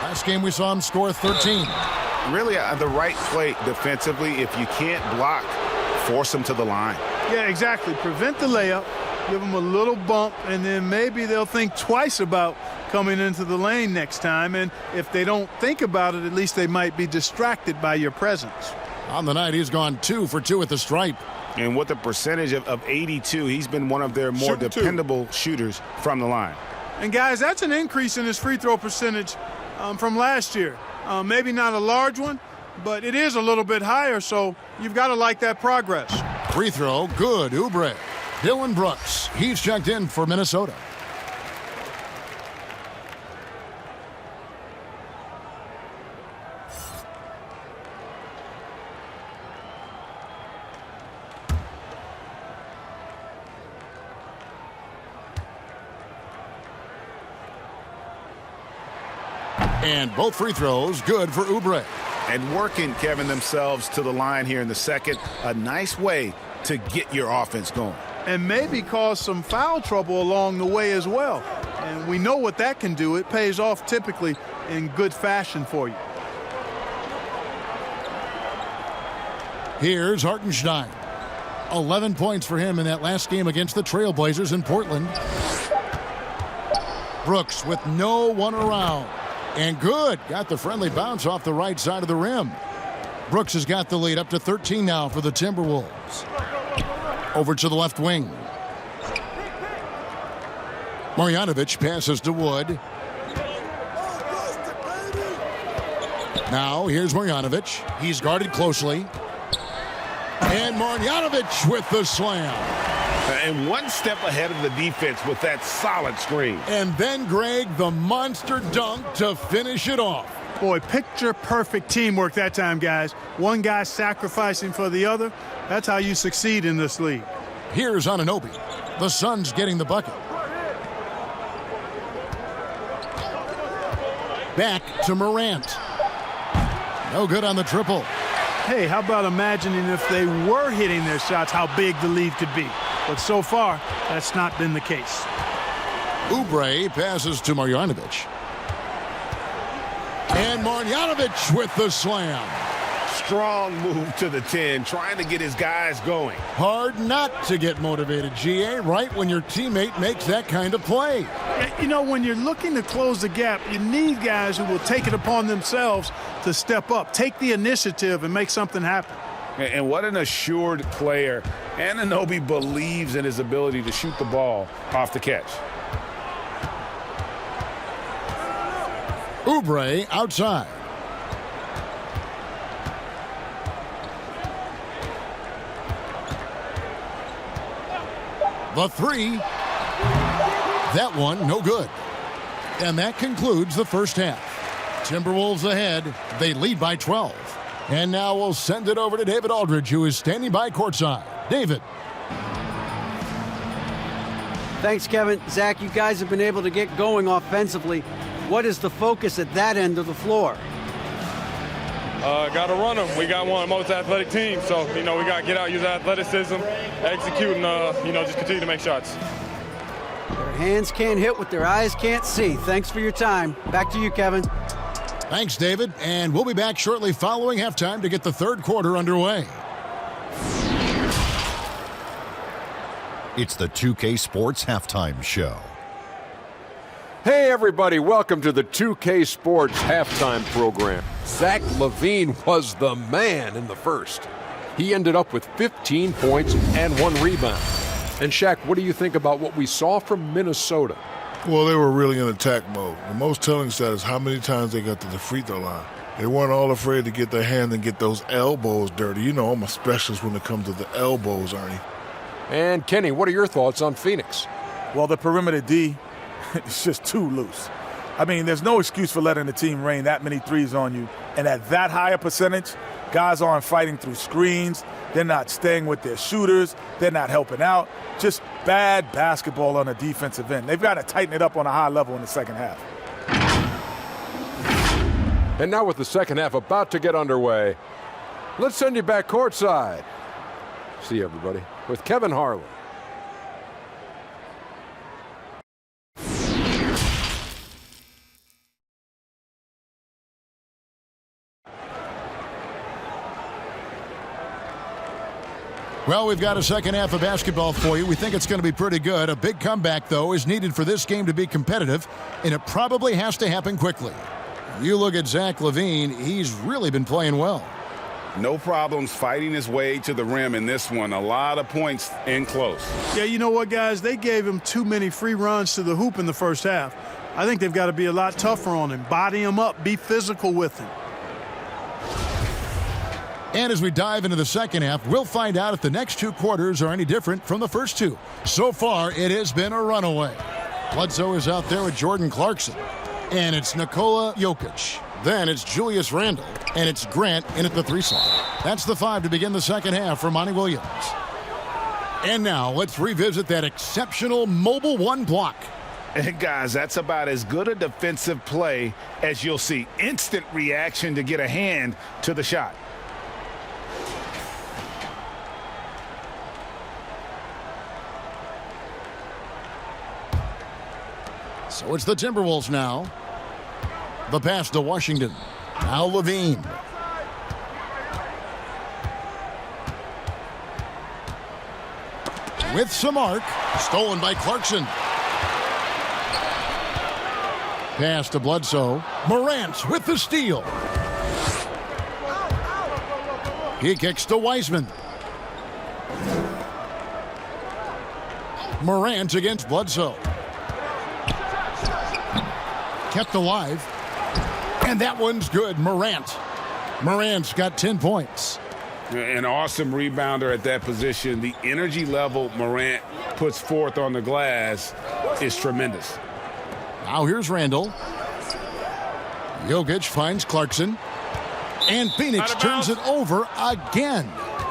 Last game we saw him score 13. Really the right play defensively. If you can't block, force him to the line. Yeah, exactly. Prevent the layup, give them a little bump, and then maybe they'll think twice about coming into the lane next time. And if they don't think about it, at least they might be distracted by your presence. On the night, he's gone 2 for 2 at the stripe. And with a percentage of 82, he's been one of their more dependable shooters from the line. And, guys, that's an increase in his free throw percentage from last year. Maybe not a large one, but it is a little bit higher, so you've got to like that progress. Free throw, good, Oubre. Dylan Brooks, he's checked in for Minnesota. And both free throws good for Oubre. And working, Kevin, themselves to the line here in the second. A nice way to get your offense going. And maybe cause some foul trouble along the way as well. And we know what that can do. It pays off typically in good fashion for you. Here's Hartenstein. 11 points for him in that last game against the Trailblazers in Portland. Brooks with no one around. And good. Got the friendly bounce off the right side of the rim. Brooks has got the lead up to 13 now for the Timberwolves. Over to the left wing. Marjanovic passes to Wood. Now here's Marjanovic. He's guarded closely. And Marjanovic with the slam. And one step ahead of the defense with that solid screen. And then, Greg, the monster dunk to finish it off. Boy, picture-perfect teamwork that time, guys. One guy sacrificing for the other. That's how you succeed in this league. Here's Anunoby. The Suns getting the bucket. Back to Morant. No good on the triple. Hey, how about imagining if they were hitting their shots, how big the lead could be. But so far, that's not been the case. Oubre passes to Marjanovic. And Marjanovic with the slam. Strong move to the 10, trying to get his guys going. Hard not to get motivated, GA, right when your teammate makes that kind of play. You know, when you're looking to close the gap, you need guys who will take it upon themselves to step up, take the initiative, and make something happen. And what an assured player. Anunoby believes in his ability to shoot the ball off the catch. Oubre outside. The three. That one, no good. And that concludes the first half. Timberwolves ahead. They lead by 12. And now we'll send it over to David Aldridge, who is standing by courtside. David. Thanks, Kevin. Zach, you guys have been able to get going offensively. What is the focus at that end of the floor? Got to run them. We got one of the most athletic teams, so, we got to get out, use athleticism, execute, and, just continue to make shots. Their hands can't hit what their eyes can't see. Thanks for your time. Back to you, Kevin. Thanks, David. And we'll be back shortly following halftime to get the third quarter underway. It's the 2K Sports Halftime Show. Hey everybody, welcome to the 2K Sports halftime program. Zach LaVine was the man in the first. He ended up with 15 points and 1 rebound. And Shaq, what do you think about what we saw from Minnesota? Well, they were really in attack mode. The most telling stat is how many times they got to the free throw line. They weren't all afraid to get their hand and get those elbows dirty. You know I'm a specialist when it comes to the elbows, Ernie. And Kenny, what are your thoughts on Phoenix? Well, the perimeter D, it's just too loose. I mean, there's no excuse for letting the team rain that many threes on you. And at that high a percentage, guys aren't fighting through screens. They're not staying with their shooters. They're not helping out. Just bad basketball on the defensive end. They've got to tighten it up on a high level in the second half. And now with the second half about to get underway, let's send you back courtside. See you, everybody, with Kevin Harlan. Well, we've got a second half of basketball for you. We think it's going to be pretty good. A big comeback, though, is needed for this game to be competitive, and it probably has to happen quickly. You look at Zach LaVine, he's really been playing well. No problems fighting his way to the rim in this one. A lot of points in close. Yeah, you know what, guys? They gave him too many free runs to the hoop in the first half. I think they've got to be a lot tougher on him. Body him up. Be physical with him. And as we dive into the second half, we'll find out if the next 2 quarters are any different from the first 2. So far, it has been a runaway. Bledsoe is out there with Jordan Clarkson. And it's Nikola Jokic. Then it's Julius Randle. And it's Grant in at the 3 slot. That's the 5 to begin the second half for Monty Williams. And now let's revisit that exceptional mobile 1 block. And guys, that's about as good a defensive play as you'll see. Instant reaction to get a hand to the shot. So it's the Timberwolves now. The pass to Washington. Now LaVine. with some arc. Stolen by Clarkson. Pass to Bledsoe. Morant with the steal. He kicks to Wiseman. Morant against Bledsoe. Kept alive. And that one's good. Morant's got 10 points. An awesome rebounder at that position. The energy level Morant puts forth on the glass is tremendous. Now here's Randall. Jokic finds Clarkson. And Phoenix turns it over again.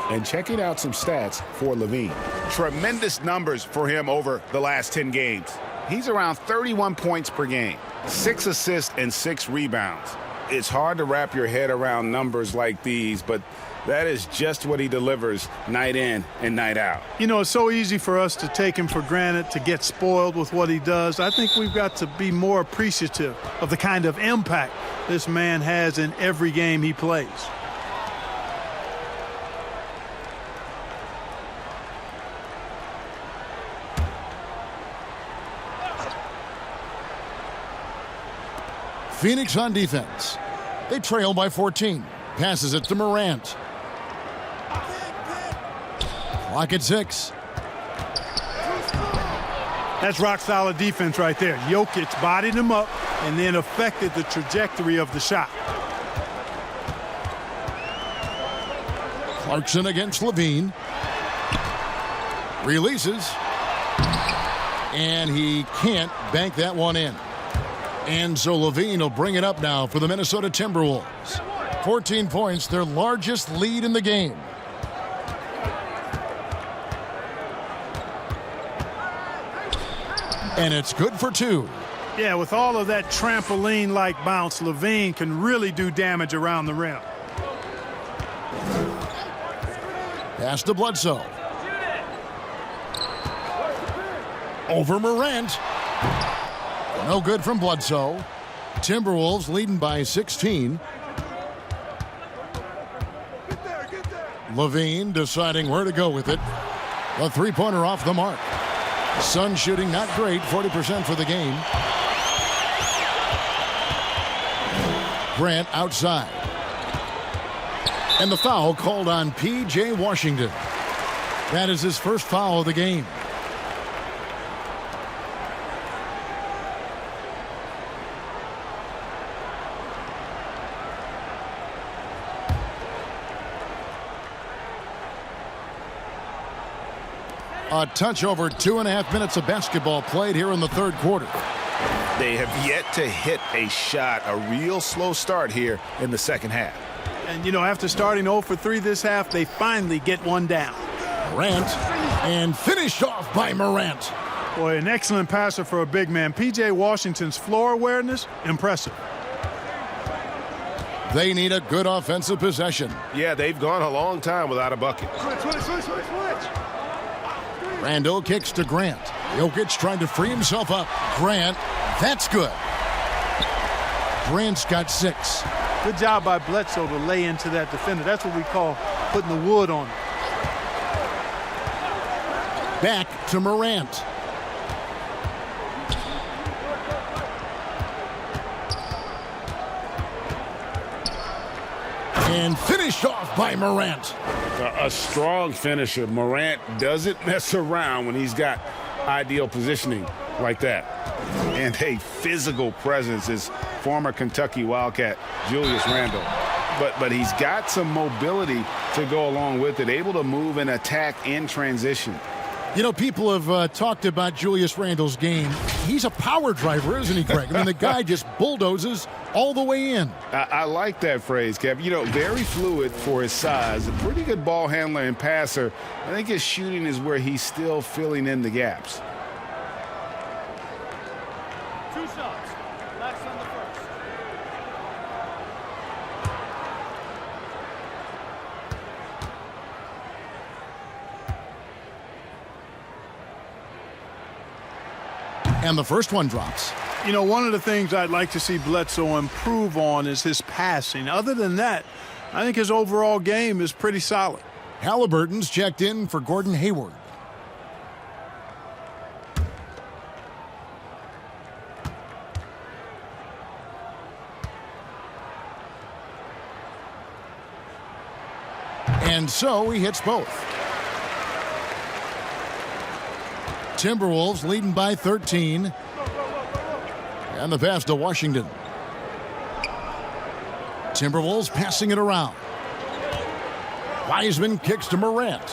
And checking out some stats for Levine. Tremendous numbers for him over the last 10 games. He's around 31 points per game, 6 assists and 6 rebounds. It's hard to wrap your head around numbers like these, but that is just what he delivers night in and night out. You know, it's so easy for us to take him for granted, to get spoiled with what he does. I think we've got to be more appreciative of the kind of impact this man has in every game he plays. Phoenix on defense. They trail by 14. Passes it to Morant. Clock at 6. That's rock-solid defense right there. Jokic bodied him up and then affected the trajectory of the shot. Clarkson against Levine. Releases. And he can't bank that one in. And so Levine will bring it up now for the Minnesota Timberwolves. 14 points, their largest lead in the game. And it's good for 2. Yeah, with all of that trampoline-like bounce, Levine can really do damage around the rim. Pass to Bledsoe. Over Morant. No good from Bledsoe. Timberwolves leading by 16. Levine deciding where to go with it. The three-pointer off the mark. Sun shooting not great, 40% for the game. Grant outside. And the foul called on P.J. Washington. That is his first foul of the game. A touch over 2.5 minutes of basketball played here in the third quarter. They have yet to hit a shot, a real slow start here in the second half. And, you know, after starting 0 for 3 this half, they finally get one down. Morant, and finished off by Morant. Boy, an excellent passer for a big man. P.J. Washington's floor awareness, impressive. They need a good offensive possession. Yeah, they've gone a long time without a bucket. Switch. Randall kicks to Grant. Jokic trying to free himself up. Grant, that's good. Grant's got 6. Good job by Bledsoe to lay into that defender. That's what we call putting the wood on him. Back to Morant. And finished off by Morant. A strong finisher. Morant doesn't mess around when he's got ideal positioning like that. And a physical presence is former Kentucky Wildcat Julius Randle. But he's got some mobility to go along with it, able to move and attack in transition. You know, people have talked about Julius Randle's game. He's a power driver, isn't he, Greg? I mean, the guy just bulldozes all the way in. I like that phrase, Kev. You know, very fluid for his size. A pretty good ball handler and passer. I think his shooting is where he's still filling in the gaps. 2 shots. Last on the first. And the first one drops. You know, one of the things I'd like to see Bledsoe improve on is his passing. Other than that, I think his overall game is pretty solid. Halliburton's checked in for Gordon Hayward. And so he hits both. Timberwolves leading by 13. And the pass to Washington. Timberwolves passing it around. Wiseman kicks to Morant.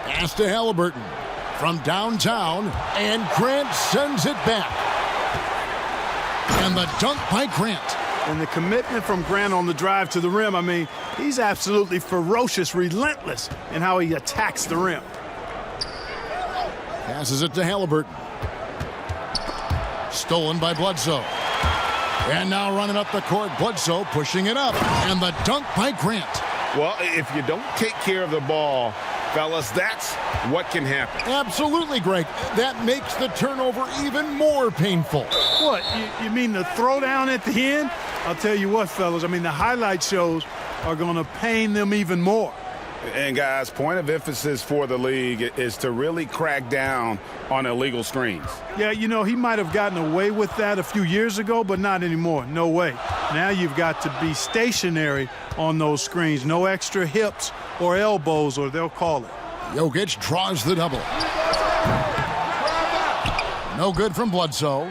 Pass to Halliburton from downtown, and Grant sends it back. And the dunk by Grant. And the commitment from Grant on the drive to the rim, I mean, he's absolutely ferocious, relentless in how he attacks the rim. Passes it to Halliburton. Stolen by Bledsoe. And now running up the court, Bledsoe pushing it up. And the dunk by Grant. Well, if you don't take care of the ball, fellas, that's what can happen. Absolutely, Greg. That makes the turnover even more painful. What, you mean the throwdown at the end? I'll tell you what, fellas, I mean, the highlight shows are going to pain them even more. And, guys, point of emphasis for the league is to really crack down on illegal screens. Yeah, you know, he might have gotten away with that a few years ago, but not anymore. No way. Now you've got to be stationary on those screens. No extra hips or elbows, or they'll call it. Jokic draws the double. No good from Bledsoe.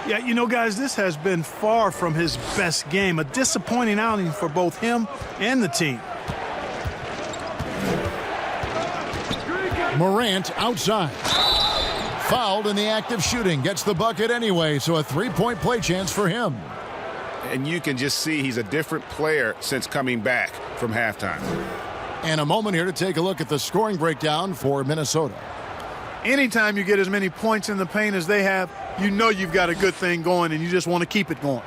Yeah, you know, guys, this has been far from his best game. A disappointing outing for both him and the team. Morant outside. Fouled in the act of shooting. Gets the bucket anyway, so a three-point play chance for him. And you can just see he's a different player since coming back from halftime. And a moment here to take a look at the scoring breakdown for Minnesota. Anytime you get as many points in the paint as they have, you know you've got a good thing going, and you just want to keep it going.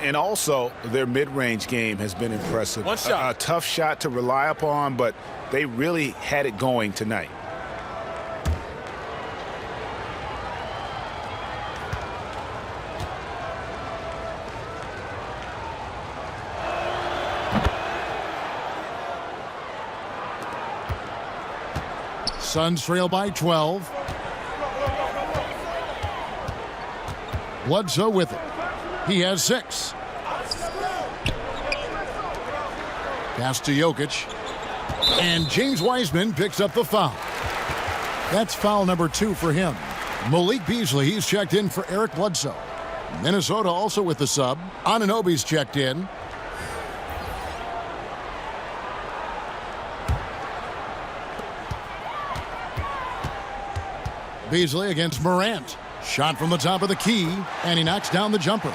And also, their mid-range game has been impressive. One shot. A tough shot to rely upon, but they really had it going tonight. Suns trail by 12. Bledsoe with it. He has 6. Pass to Jokic. And James Wiseman picks up the foul. That's foul number 2 for him. Malik Beasley, he's checked in for Eric Bledsoe. Minnesota also with the sub. Anunoby's checked in. Beasley against Morant. Shot from the top of the key, and he knocks down the jumper.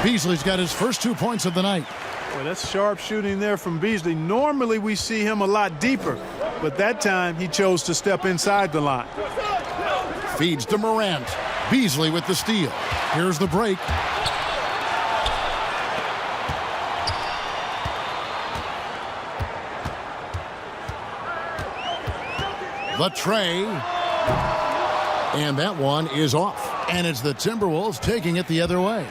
Beasley's got his first 2 points of the night. Boy, that's sharp shooting there from Beasley. Normally we see him a lot deeper, but that time he chose to step inside the line. Feeds to Morant. Beasley with the steal. Here's the break. The tray. And that one is off. And it's the Timberwolves taking it the other way.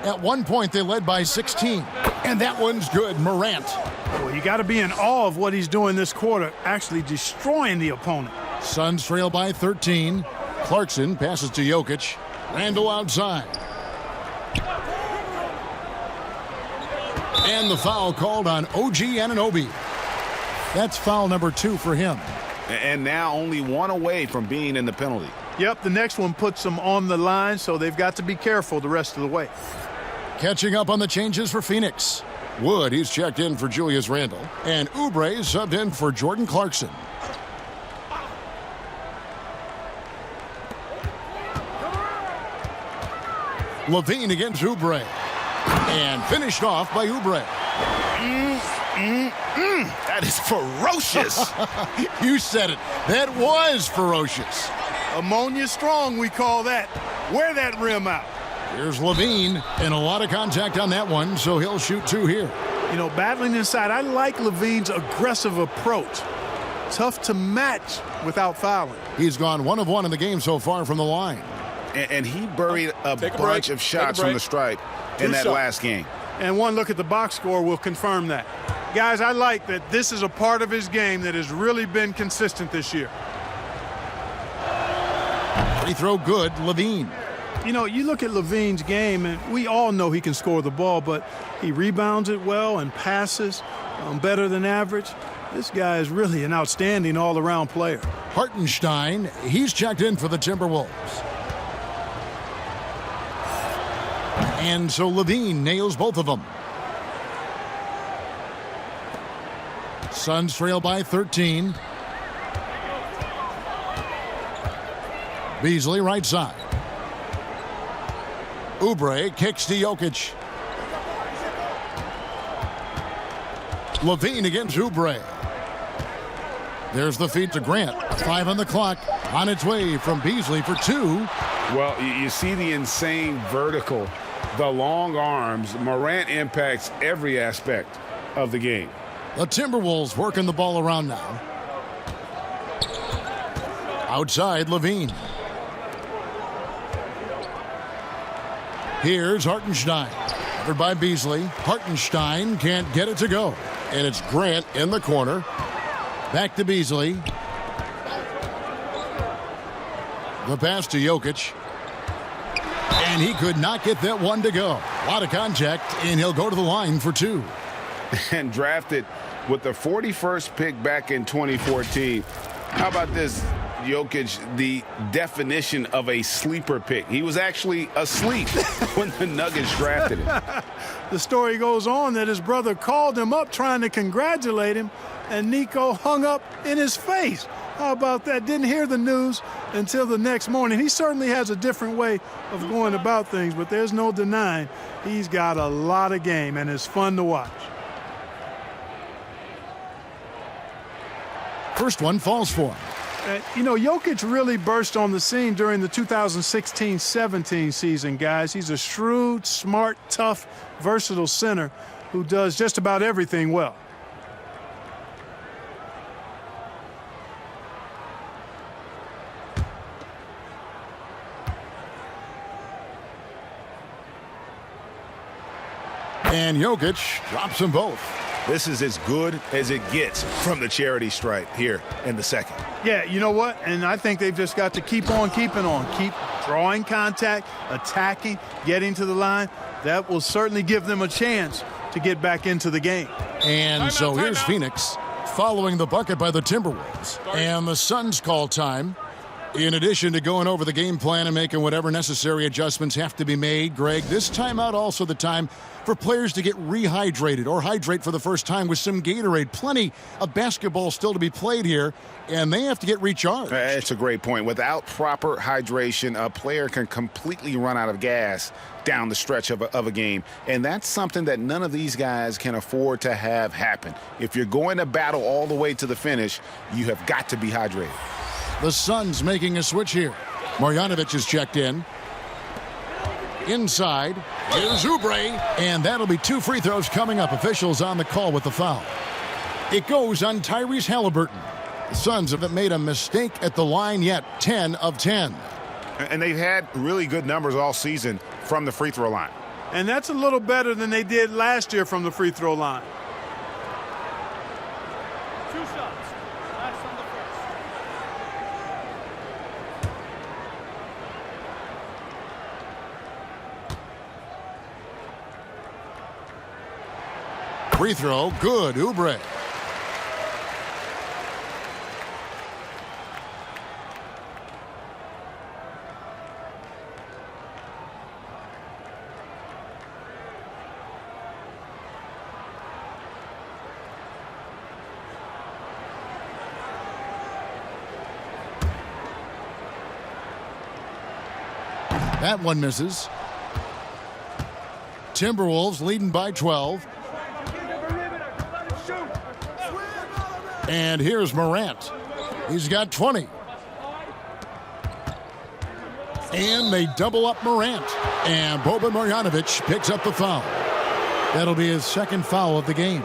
At one point, they led by 16. And that one's good. Morant. Well, you got to be in awe of what he's doing this quarter, actually destroying the opponent. Suns trail by 13. Clarkson passes to Jokic. Randle outside. And the foul called on OG Anunoby. That's foul number 2 for him. And now only 1 away from being in the penalty. Yep, the next one puts them on the line, so they've got to be careful the rest of the way. Catching up on the changes for Phoenix. Wood, he's checked in for Julius Randle. And Oubre subbed in for Jordan Clarkson. Levine against Oubre. And finished off by Oubre. That is ferocious. You said it. That was ferocious. Ammonia strong, we call that. Wear that rim out. Here's Levine, and a lot of contact on that one, so he'll shoot 2 here. You know, battling inside, I like Levine's aggressive approach. Tough to match without fouling. He's gone 1 of 1 in the game so far from the line. And he buried a bunch of shots from the stripe in that last game. And one look at the box score will confirm that. Guys, I like that this is a part of his game that has really been consistent this year. Free throw good, Levine. You know, you look at Levine's game, and we all know he can score the ball, but he rebounds it well and passes better than average. This guy is really an outstanding all-around player. Hartenstein, he's checked in for the Timberwolves. And so Levine nails both of them. Suns trail by 13. Beasley right side. Oubre kicks to Jokic. Levine against Oubre. There's the feed to Grant. 5 on the clock. On its way from Beasley for 2. Well, you see the insane vertical, the long arms. Morant impacts every aspect of the game. The Timberwolves working the ball around now. Outside, Levine. Here's Hartenstein. Covered by Beasley. Hartenstein can't get it to go. And it's Grant in the corner. Back to Beasley. The pass to Jokic. And he could not get that one to go. A lot of contact, and he'll go to the line for 2. And drafted with the 41st pick back in 2014. How about this? Jokic, the definition of a sleeper pick. He was actually asleep when the Nuggets drafted him. The story goes on that his brother called him up trying to congratulate him, and Nico hung up in his face. How about that? Didn't hear the news until the next morning. He certainly has a different way of going about things, but there's no denying he's got a lot of game, and it's fun to watch. First one falls for him. You know, Jokic really burst on the scene during the 2016-17 season, guys. He's a shrewd, smart, tough, versatile center who does just about everything well. And Jokic drops them both. This is as good as it gets from the charity stripe here in the second. Yeah, you know what? And I think they've just got to keep on keeping on. Keep drawing contact, attacking, getting to the line. That will certainly give them a chance to get back into the game. And so here's Phoenix following the bucket by the Timberwolves. And the Suns call time. In addition to going over the game plan and making whatever necessary adjustments have to be made, Greg, this timeout also the time for players to get rehydrated or hydrate for the first time with some Gatorade. Plenty of basketball still to be played here, and they have to get recharged. That's a great point. Without proper hydration, a player can completely run out of gas down the stretch of a game, and that's something that none of these guys can afford to have happen. If you're going to battle all the way to the finish, you have got to be hydrated. The Suns making a switch here. Marjanovic is checked in. Inside, here's Oubre, and that'll be 2 free throws coming up. Officials on the call with the foul. It goes on Tyrese Halliburton. The Suns haven't made a mistake at the line yet, 10 of 10. And they've had really good numbers all season from the free throw line. And that's a little better than they did last year from the free throw line. 2 shots. Last on the first. Free throw, good, Oubre. That one misses. Timberwolves leading by 12. And here's Morant. He's got 20. And they double up Morant. And Boban Marjanovic picks up the foul. That'll be his second foul of the game.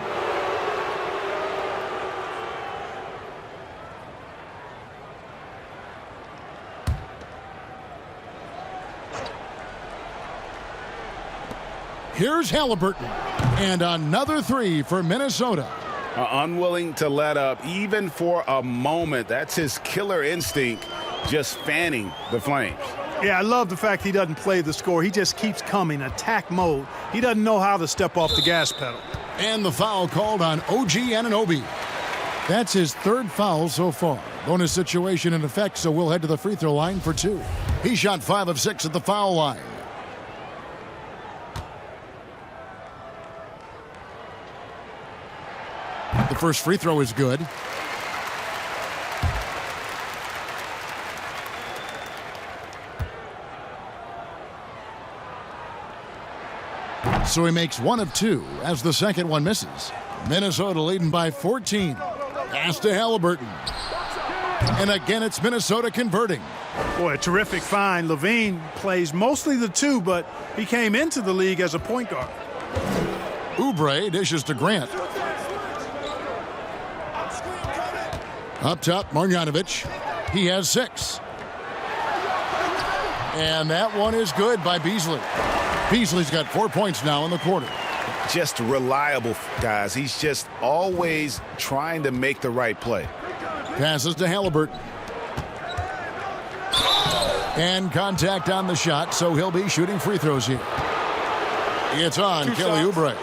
Here's Halliburton. And another 3 for Minnesota. Unwilling to let up even for a moment. That's his killer instinct, just fanning the flames. Yeah, I love the fact he doesn't play the score. He just keeps coming, attack mode. He doesn't know how to step off the gas pedal. And the foul called on IGNBA. That's his third foul so far. Bonus situation in effect, so we'll head to the free throw line for 2. He shot 5 of 6 at the foul line. The first free throw is good. So he makes 1 of 2 as the second one misses. Minnesota leading by 14. Pass to Halliburton. And again, it's Minnesota converting. Boy, a terrific find. Levine plays mostly the 2, but he came into the league as a point guard. Oubre dishes to Grant. Up top, Marjanovic. He has 6. And that one is good by Beasley. Beasley's got 4 points now in the quarter. Just reliable, guys. He's just always trying to make the right play. Passes to Halliburton. And contact on the shot, so he'll be shooting free throws here. It's on Kelly Oubre.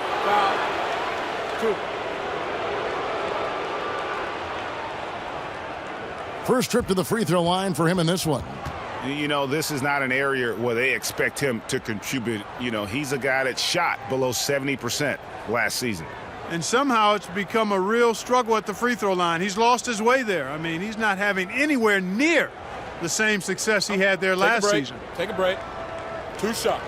First trip to the free throw line for him in this one. You know, this is not an area where they expect him to contribute. You know, he's a guy that shot below 70% last season. And somehow it's become a real struggle at the free throw line. He's lost his way there. I mean, he's not having anywhere near the same success he had there last season. Take a break. 2 shots.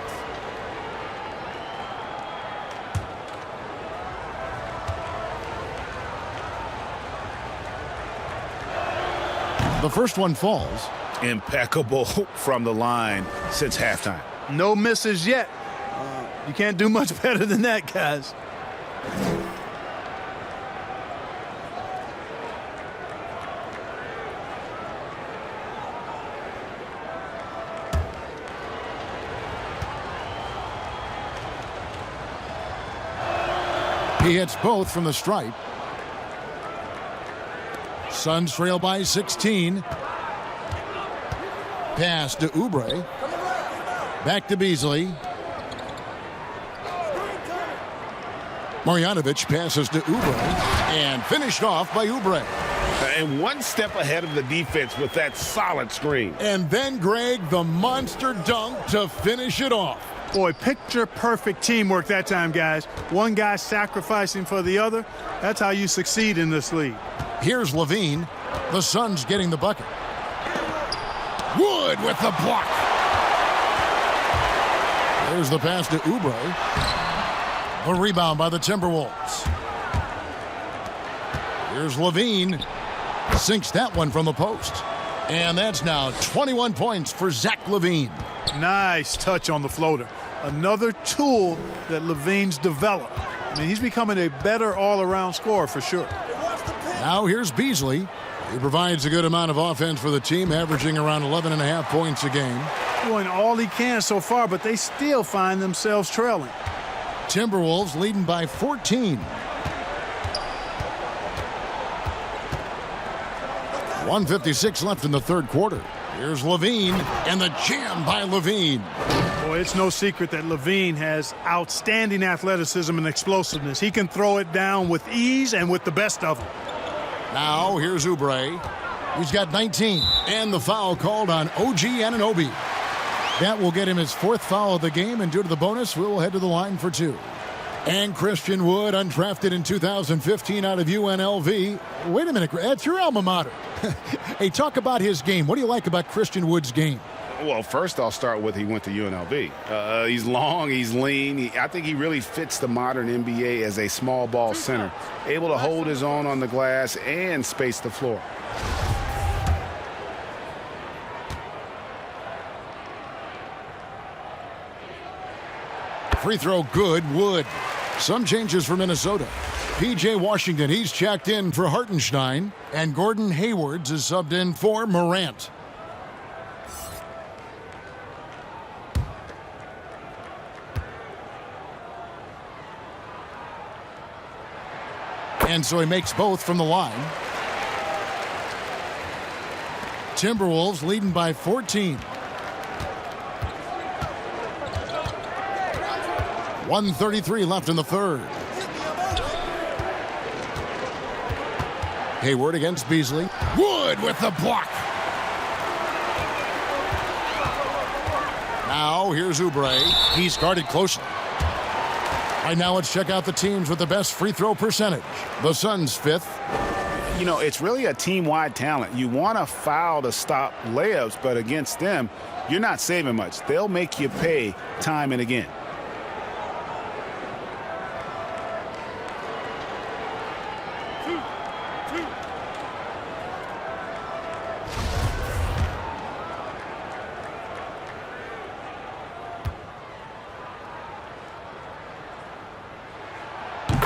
The first one falls. Impeccable from the line since halftime. No misses yet. You can't do much better than that, guys. He hits both from the stripe. Suns trail by 16. Pass to Oubre. Back to Beasley. Marjanovic passes to Oubre and finished off by Oubre. And 1 step ahead of the defense with that solid screen. And then Greg, the monster dunk to finish it off. Boy, picture-perfect teamwork that time, guys. One guy sacrificing for the other. That's how you succeed in this league. Here's Levine. The Suns getting the bucket. Wood with the block. There's the pass to Oubre. A rebound by the Timberwolves. Here's Levine. Sinks that one from the post. And that's now 21 points for Zach LaVine. Nice touch on the floater. Another tool that Levine's developed. I mean, he's becoming a better all-around scorer for sure. Now here's Beasley. He provides a good amount of offense for the team, averaging around 11.5 points a game. Doing all he can so far, but they still find themselves trailing. Timberwolves leading by 14. 1:56 left in the third quarter. Here's Levine, and the jam by Levine. Boy, it's no secret that Levine has outstanding athleticism and explosiveness. He can throw it down with ease and with the best of them. Now here's Oubre. He's got 19, and the foul called on IGNBA. That will get him his 4th foul of the game, and due to the bonus, we'll head to the line for 2. And Christian Wood, undrafted in 2015 out of UNLV. Wait a minute, that's your alma mater. Hey, talk about his game. What do you like about Christian Wood's game? Well, first I'll start with he went to UNLV. He's long, he's lean. I think he really fits the modern NBA as a small ball center, able to hold his own on the glass and space the floor. Free throw good, Wood. Some changes for Minnesota. P.J. Washington, he's checked in for Hartenstein, and Gordon Hayward is subbed in for Morant. And so he makes both from the line. Timberwolves leading by 14. 1:33 left in the third. Hayward against Beasley. Wood with the block. Now here's Oubre. He's guarded closely. Right now let's check out the teams with the best free throw percentage. The Suns 5th. You know, it's really a team-wide talent. You want to foul to stop layups, but against them, you're not saving much. They'll make you pay time and again.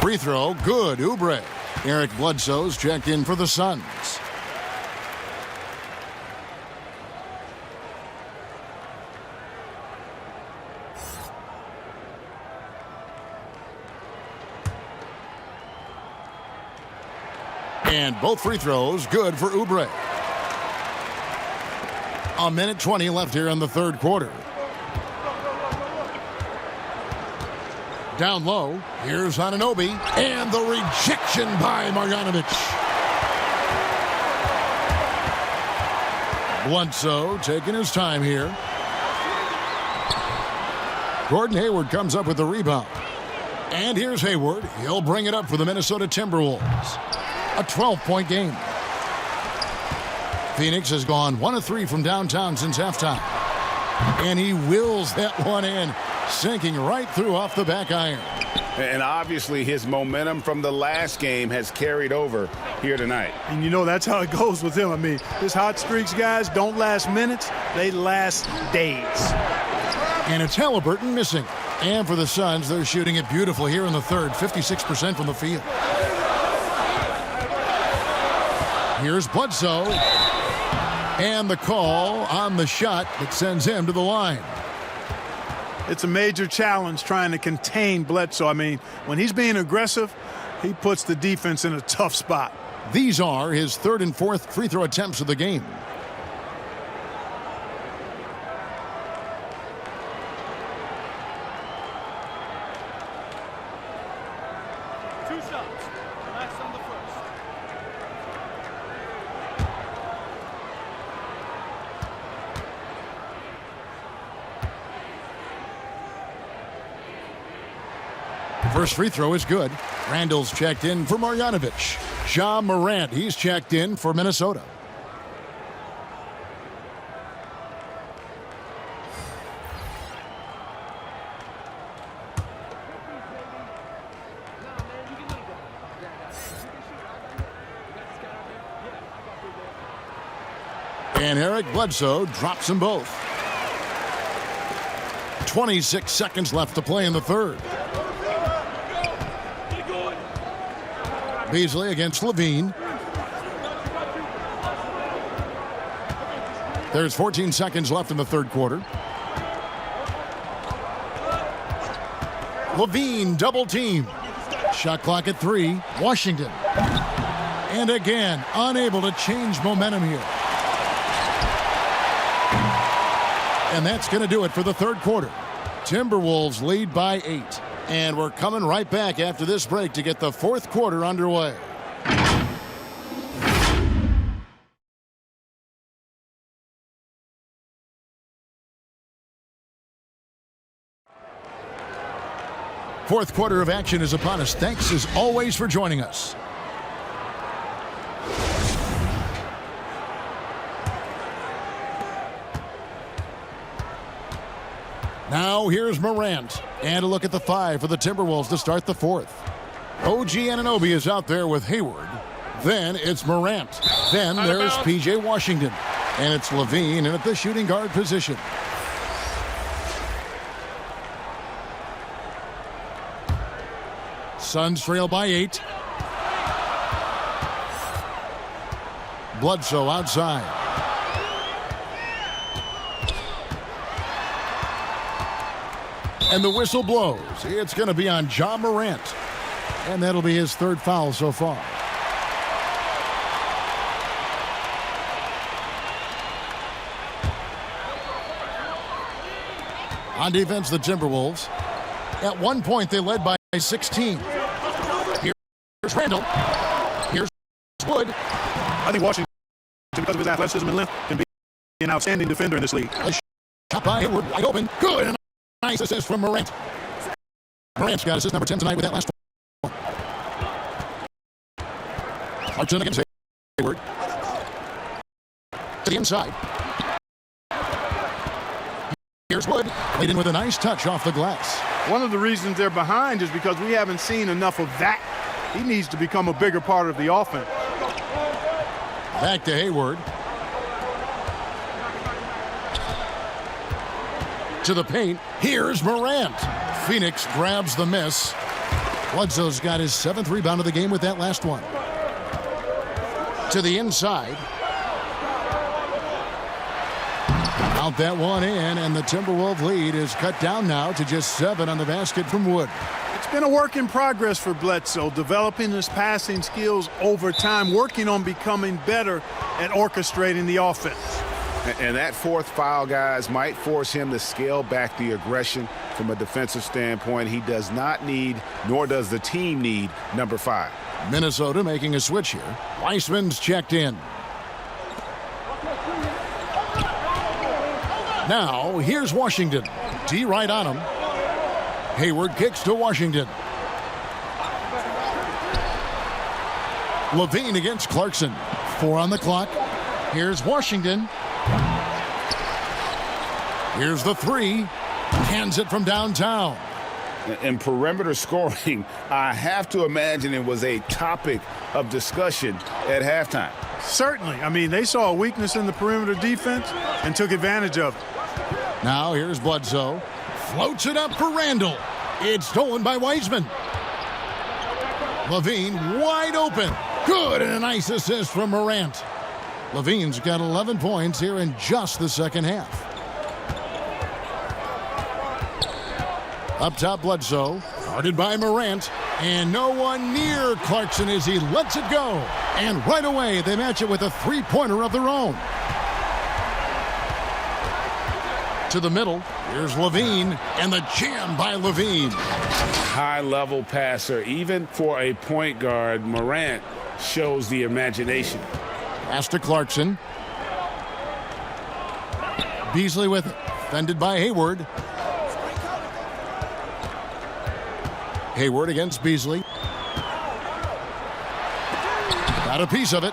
Free throw, good, Oubre. Eric Bledsoe's checked in for the Suns. And both free throws good for Oubre. 1:20 left here in the third quarter. Down low, here's Anunoby, and the rejection by Marjanovic. Bledsoe taking his time here. Gordon Hayward comes up with the rebound. And here's Hayward. He'll bring it up for the Minnesota Timberwolves. A 12-point game. Phoenix has gone 1 of 3 from downtown since halftime. And he wills that one in, sinking right through off the back iron. And obviously his momentum from the last game has carried over here tonight. And you know that's how it goes with him. I mean, his hot streaks, guys, don't last minutes. They last days. And it's Halliburton missing. And for the Suns, they're shooting it beautifully here in the third, 56% from the field. Here's Bledsoe. And the call on the shot that sends him to the line. It's a major challenge trying to contain Bledsoe. I mean, when he's being aggressive, he puts the defense in a tough spot. These are his third and fourth free throw attempts of the game. Two shots. Last on the first. First free throw is good. Randall's checked in for Marjanovic. Ja Morant, he's checked in for Minnesota. And Eric Bledsoe drops them both. 26 seconds left to play in the third. Beasley against Levine. There's 14 seconds left in the third quarter. Levine double team. Shot clock at 3. Washington. And again, unable to change momentum here. And that's going to do it for the third quarter. Timberwolves lead by 8. And we're coming right back after this break to get the fourth quarter underway. Fourth quarter of action is upon us. Thanks as always for joining us. Now here's Morant. And a look at the 5 for the Timberwolves to start the fourth. OG Anunoby is out there with Hayward. Then it's Morant. Then there's P.J. Washington. And it's Levine in at the shooting guard position. Suns trail by 8. Bledsoe outside. And the whistle blows. It's going to be on Ja Morant. And that'll be his third foul so far. On defense, the Timberwolves. At one point, they led by 16. Here's Randall. Here's Wood. I think Washington, because of his athleticism and length, can be an outstanding defender in this league. Shot by Hayward, wide open. Good, and a nice assist from Morant. Morant's got assist number 10 tonight with that last one. Clarkson against Hayward. To the inside. Here's Wood. Laid in with a nice touch off the glass. One of the reasons they're behind is because we haven't seen enough of that. He needs to become a bigger part of the offense. Back to Hayward. To the paint. Here's Morant. Phoenix grabs the miss. Bledsoe's got his 7th rebound of the game with that last one. To the inside. Out that one in, and the Timberwolves lead is cut down now to just 7 on the basket from Wood. It's been a work in progress for Bledsoe, developing his passing skills over time, working on becoming better at orchestrating the offense. And that 4th foul, guys, might force him to scale back the aggression from a defensive standpoint. He does not need, nor does the team need, number 5. Minnesota making a switch here. Weissman's checked in. Now, here's Washington. D right on him. Hayward kicks to Washington. Levine against Clarkson. 4 on the clock. Here's Washington. Here's the 3. Hands it from downtown. In perimeter scoring, I have to imagine it was a topic of discussion at halftime. Certainly. I mean, they saw a weakness in the perimeter defense and took advantage of it. Now here's Bledsoe. Floats it up for Randall. It's stolen by Wiseman. Levine wide open. Good, and a nice assist from Morant. Levine's got 11 points here in just the second half. Up top, Bledsoe. Guarded by Morant. And no one near Clarkson as he lets it go. And right away, they match it with a three-pointer of their own. To the middle. Here's Levine. And the jam by Levine. High-level passer. Even for a point guard, Morant shows the imagination. Pass to Clarkson. Beasley with it. Fended by Hayward. Hayward against Beasley. Got a piece of it.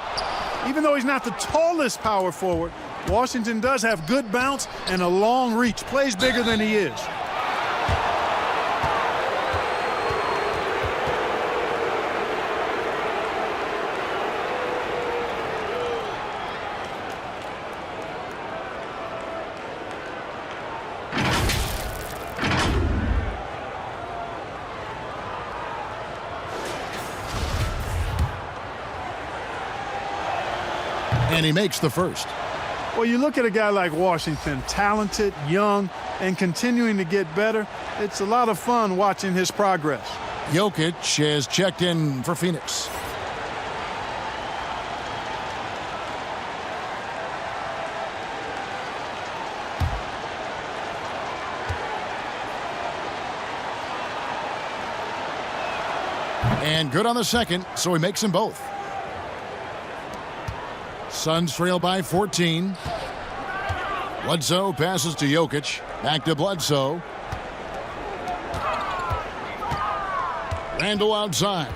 Even though he's not the tallest power forward, Washington does have good bounce and a long reach. Plays bigger than he is. And he makes the first. Well, you look at a guy like Washington, talented, young, and continuing to get better. It's a lot of fun watching his progress. Jokic has checked in for Phoenix. And good on the second, so he makes them both. Suns trail by 14. Bledsoe passes to Jokic. Back to Bledsoe. Randall outside.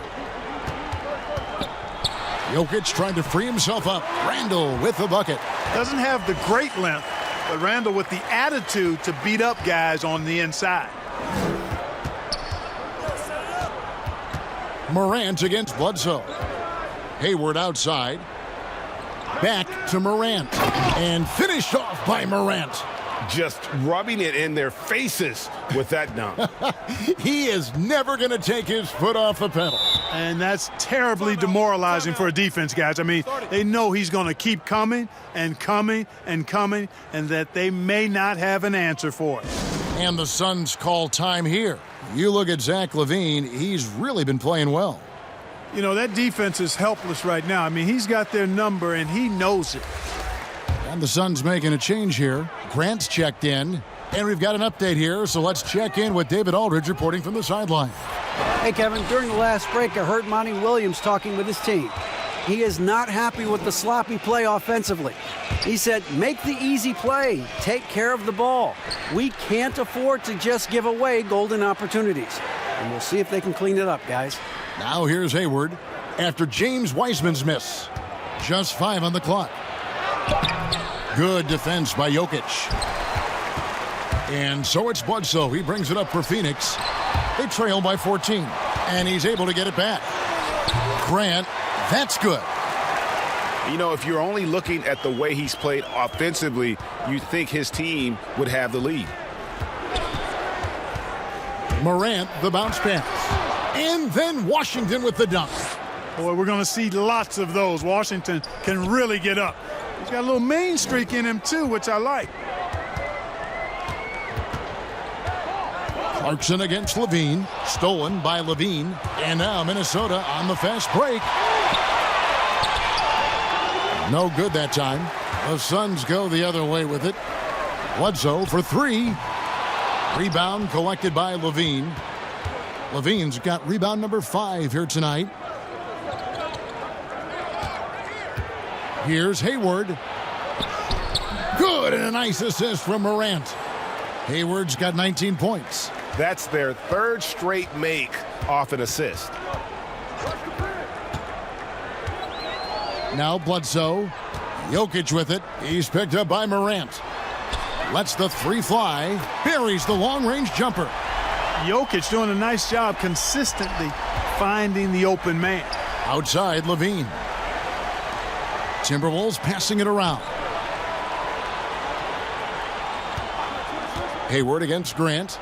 Jokic trying to free himself up. Randall with the bucket. Doesn't have the great length, but Randall with the attitude to beat up guys on the inside. Morant against Bledsoe. Hayward outside. Back to Morant. And finished off by Morant. Just rubbing it in their faces with that dunk. He is never going to take his foot off the pedal. And that's terribly demoralizing for a defense, guys. I mean, they know he's going to keep coming and coming and coming, and that they may not have an answer for it. And the Suns call time here. You look at Zach LaVine, he's really been playing well. You know, that defense is helpless right now. I mean, he's got their number, and he knows it. And the Suns making a change here. Grant's checked in. And we've got an update here, so let's check in with David Aldridge reporting from the sideline. Hey, Kevin, during the last break, I heard Monty Williams talking with his team. He is not happy with the sloppy play offensively. He said, make the easy play. Take care of the ball. We can't afford to just give away golden opportunities. And we'll see if they can clean it up, guys. Now here's Hayward after James Wiseman's miss. Just 5 on the clock. Good defense by Jokic. And so it's Bledsoe. He brings it up for Phoenix. They trail by 14. And he's able to get it back. Grant, that's good. You know, if you're only looking at the way he's played offensively, you think his team would have the lead. Morant, the bounce pass. And then Washington with the dunk. Boy, we're going to see lots of those. Washington can really get up. He's got a little main streak in him, too, which I like. Clarkson against Levine. Stolen by Levine. And now Minnesota on the fast break. No good that time. The Suns go the other way with it. Bledsoe for 3. Rebound collected by Levine. Levine's got rebound number 5 here tonight. Here's Hayward. Good, and a nice assist from Morant. Hayward's got 19 points. That's their 3rd straight make off an assist. Now Bledsoe. Jokic with it. He's picked up by Morant. Lets the 3 fly. Buries the long-range jumper. Jokic doing a nice job consistently finding the open man. Outside, Levine. Timberwolves passing it around. Hayward against Grant.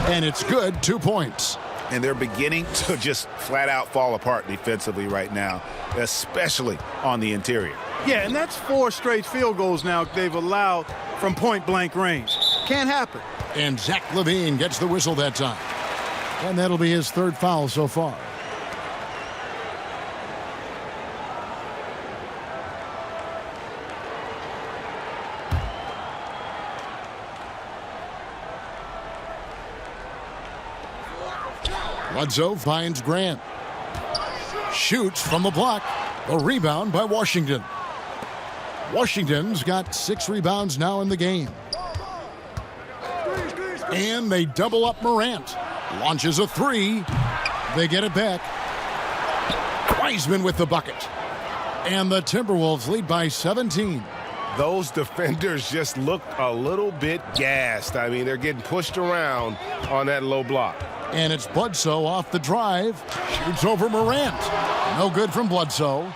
And it's good, 2 points. And they're beginning to just flat out fall apart defensively right now, especially on the interior. Yeah, and that's 4 straight field goals now they've allowed from point-blank range. Can't happen. And Zach LaVine gets the whistle that time. And that'll be his 3rd foul so far. Bledsoe finds Grant. Shoots from the block. A rebound by Washington. Washington's got 6 rebounds now in the game. And they double up Morant. Launches a 3. They get it back. Wiseman with the bucket. And the Timberwolves lead by 17. Those defenders just looked a little bit gassed. I mean, they're getting pushed around on that low block. And it's Bledsoe off the drive. Shoots over Morant. No good from Bledsoe.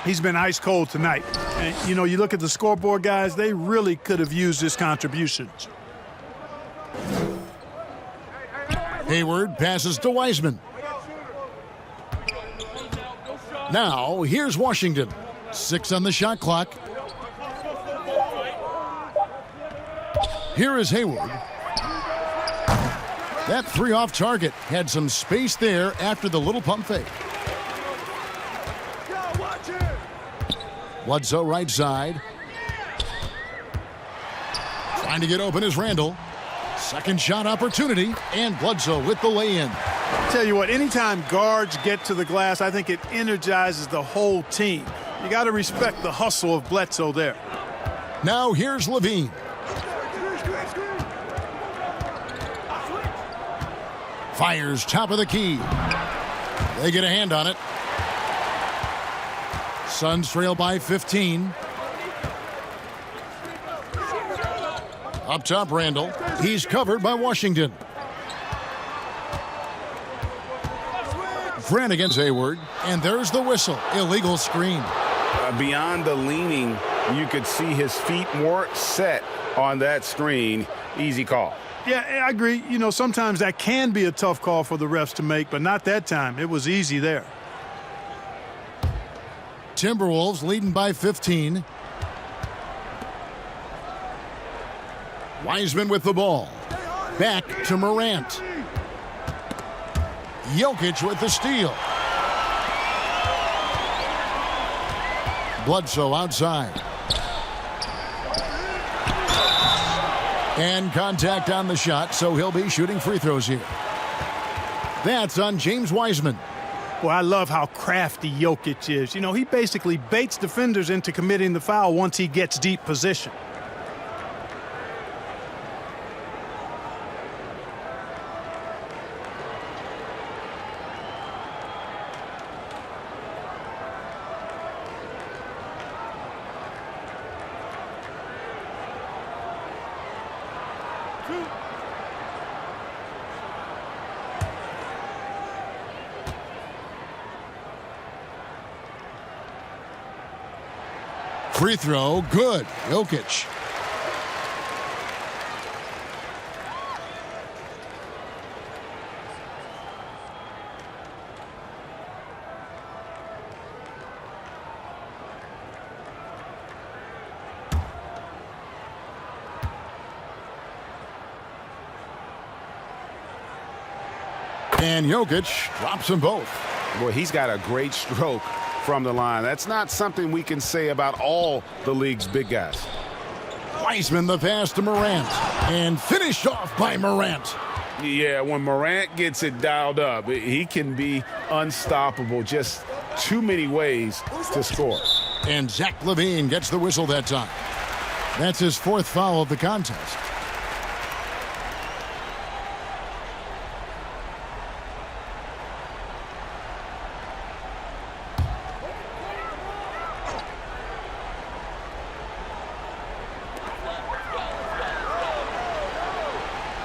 He's been ice cold tonight. And, you know, you look at the scoreboard, guys, they really could have used his contributions. Hayward passes to Wiseman. Now, here's Washington. 6 on the shot clock. Here is Hayward. That 3 off target. Had some space there after the little pump fake. Bledsoe right side. Trying to get open is Randall. Second shot opportunity, and Bledsoe with the lay-in. Tell you what, anytime guards get to the glass, I think it energizes the whole team. You got to respect the hustle of Bledsoe there. Now here's Levine. Fires top of the key. They get a hand on it. Suns trail by 15. Up top, Randall. He's covered by Washington. Grant against Hayward. And there's the whistle. Illegal screen. Beyond the leaning, you could see his feet more set on that screen. Easy call. Yeah, I agree. You know, sometimes that can be a tough call for the refs to make, but not that time. It was easy there. Timberwolves leading by 15. Wiseman with the ball. Back to Morant. Jokic with the steal. Bledsoe outside. And contact on the shot, so he'll be shooting free throws here. That's on James Wiseman. Well, I love how crafty Jokic is. You know, he basically baits defenders into committing the foul once he gets deep position. Free throw, good. Jokic. And Jokic drops them both. Boy, he's got a great stroke from the line. That's not something we can say about all the league's big guys. Wiseman the pass to Morant. And finished off by Morant. Yeah, when Morant gets it dialed up, he can be unstoppable. Just too many ways to score. And Zach LaVine gets the whistle that time. That's his fourth foul of the contest.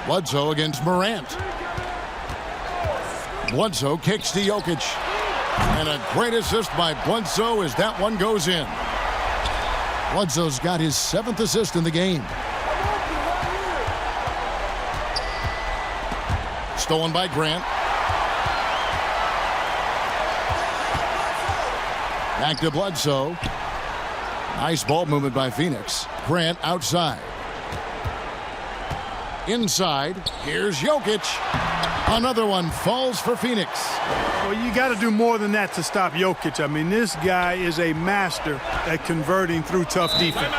Bledsoe against Morant. Bledsoe kicks to Jokic. And a great assist by Bledsoe as that one goes in. Bledsoe's got his 7th assist in the game. Stolen by Grant. Back to Bledsoe. Nice ball movement by Phoenix. Grant outside. Inside, here's Jokic. Another one falls for Phoenix. Well, you got to do more than that to stop Jokic. I mean, this guy is a master at converting through tough defense.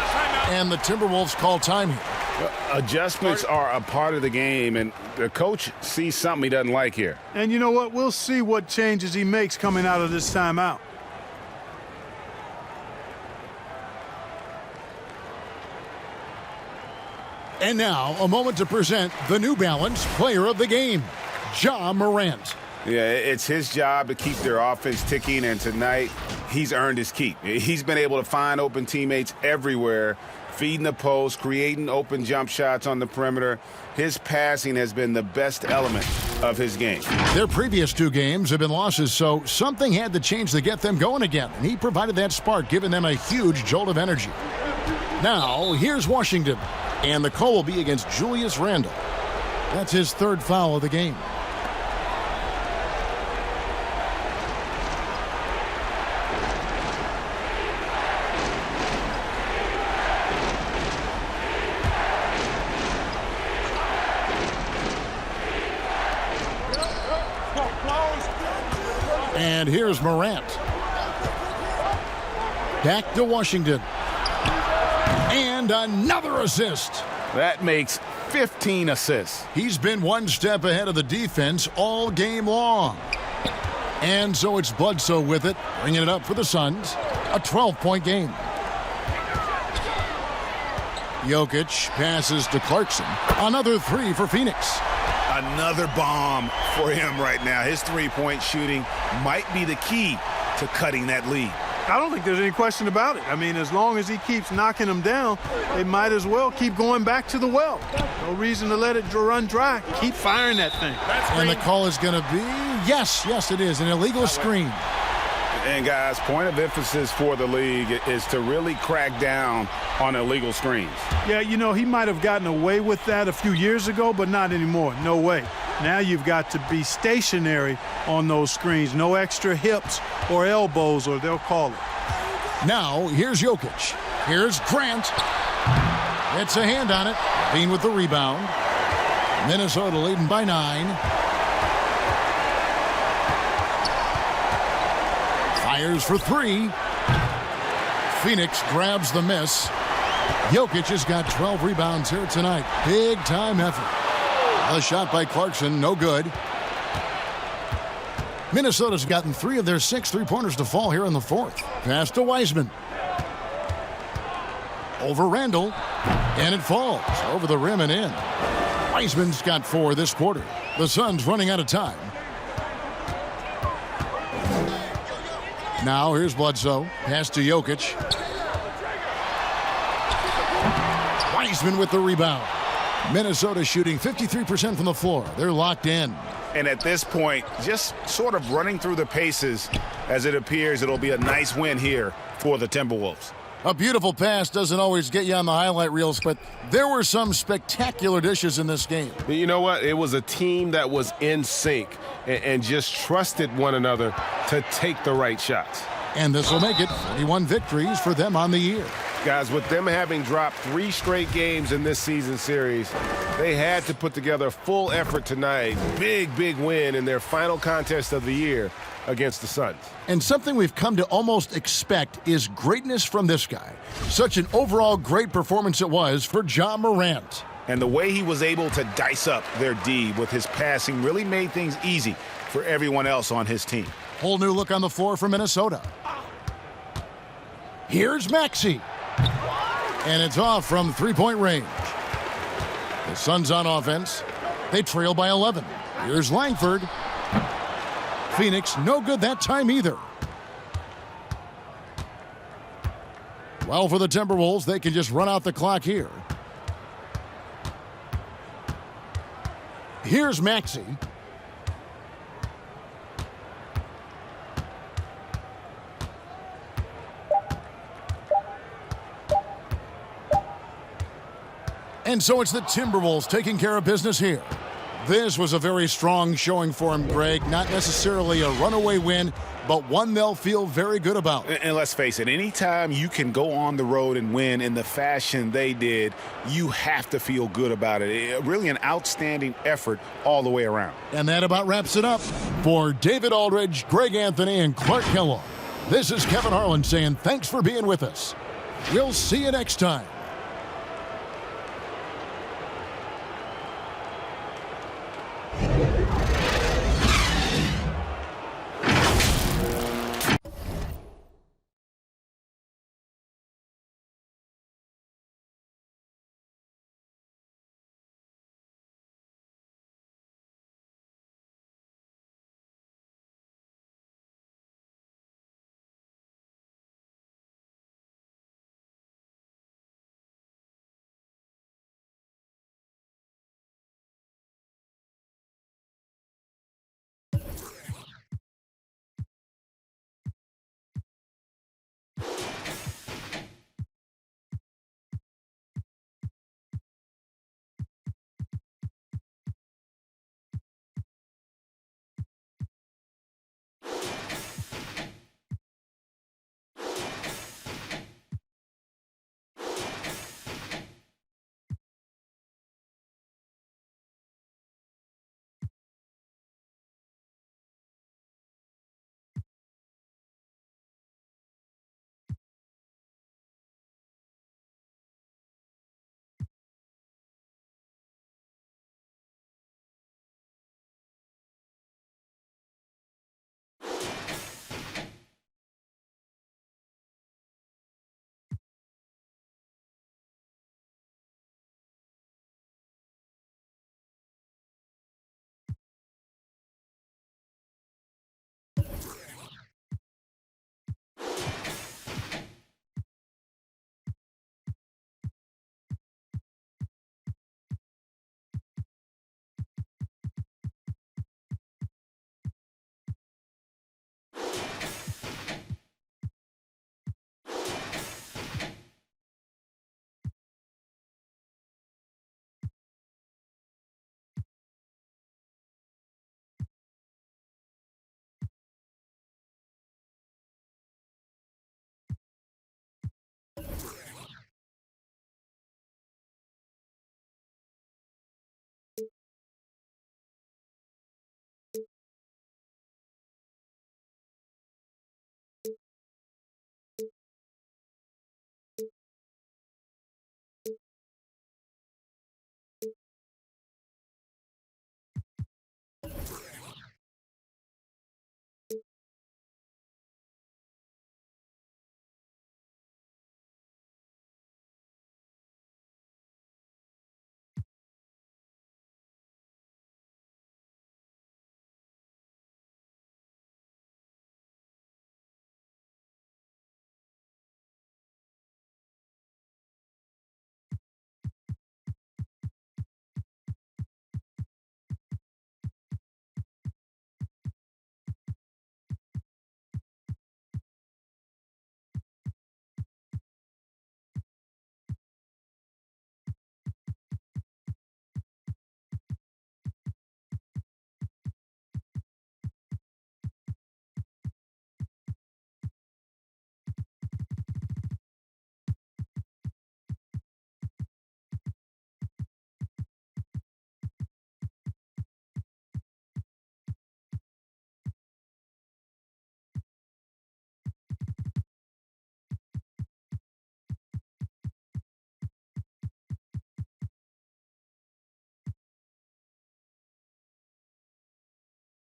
And the Timberwolves call time here. Adjustments are a part of the game, and the coach sees something he doesn't like here. And you know what? We'll see what changes he makes coming out of this timeout. And now, a moment to present the New Balance Player of the Game, Ja Morant. Yeah, it's his job to keep their offense ticking, and tonight he's earned his keep. He's been able to find open teammates everywhere, feeding the post, creating open jump shots on the perimeter. His passing has been the best element of his game. Their previous 2 games have been losses, so something had to change to get them going again, and he provided that spark, giving them a huge jolt of energy. Now, here's Washington. And the call will be against Julius Randle. That's his 3rd foul of the game. And here's Morant. Back to Washington. And another assist. That makes 15 assists. He's been one step ahead of the defense all game long. And so it's Bledsoe with it, bringing it up for the Suns. A 12-point game. Jokic passes to Clarkson. Another 3 for Phoenix. Another bomb for him right now. His three-point shooting might be the key to cutting that lead. I don't think there's any question about it. I mean, as long as he keeps knocking them down, they might as well keep going back to the well. No reason to let it run dry. Keep firing that thing. And the call is going to be, yes, it is, an illegal screen. And, guys, point of emphasis for the league is to really crack down on illegal screens. Yeah, you know, he might have gotten away with that a few years ago, but not anymore. No way. Now you've got to be stationary on those screens. No extra hips or elbows, or they'll call it. Now, here's Jokic. Here's Grant. It's a hand on it. Bean with the rebound. Minnesota leading by 9. Fires for 3. Phoenix grabs the miss. Jokic has got 12 rebounds here tonight. Big time effort. A shot by Clarkson, no good. Minnesota's gotten 3 of their 6 3-pointers to fall here in the fourth. Pass to Wiseman. Over Randall. And it falls over the rim and in. Wiseman's got 4 this quarter. The Suns running out of time. Now here's Bledsoe. Pass to Jokic. Wiseman with the rebound. Minnesota shooting 53% from the floor. They're locked in. And at this point, just sort of running through the paces as it appears it'll be a nice win here for the Timberwolves. A beautiful pass doesn't always get you on the highlight reels, but there were some spectacular dishes in this game. You know what? It was a team that was in sync and just trusted one another to take the right shots. And this will make it 41 victories for them on the year. Guys, with them having dropped 3 straight games in this season series, they had to put together full effort tonight. Big win in their final contest of the year against the Suns. And something we've come to almost expect is greatness from this guy. Such an overall great performance it was for Ja Morant. And the way he was able to dice up their D with his passing really made things easy for everyone else on his team. Whole new look on the floor for Minnesota. Here's Maxey. And it's off from 3-point range. The Suns on offense. They trail by 11. Here's Langford. Phoenix, no good that time either. Well, for the Timberwolves, they can just run out the clock here. Here's Maxey. And so it's the Timberwolves taking care of business here. This was a very strong showing for him, Greg. Not necessarily a runaway win, but one they'll feel very good about. And let's face it, anytime you can go on the road and win in the fashion they did, you have to feel good about it. Really an outstanding effort all the way around. And that about wraps it up. For David Aldridge, Greg Anthony, and Clark Kellogg, this is Kevin Harlan saying thanks for being with us. We'll see you next time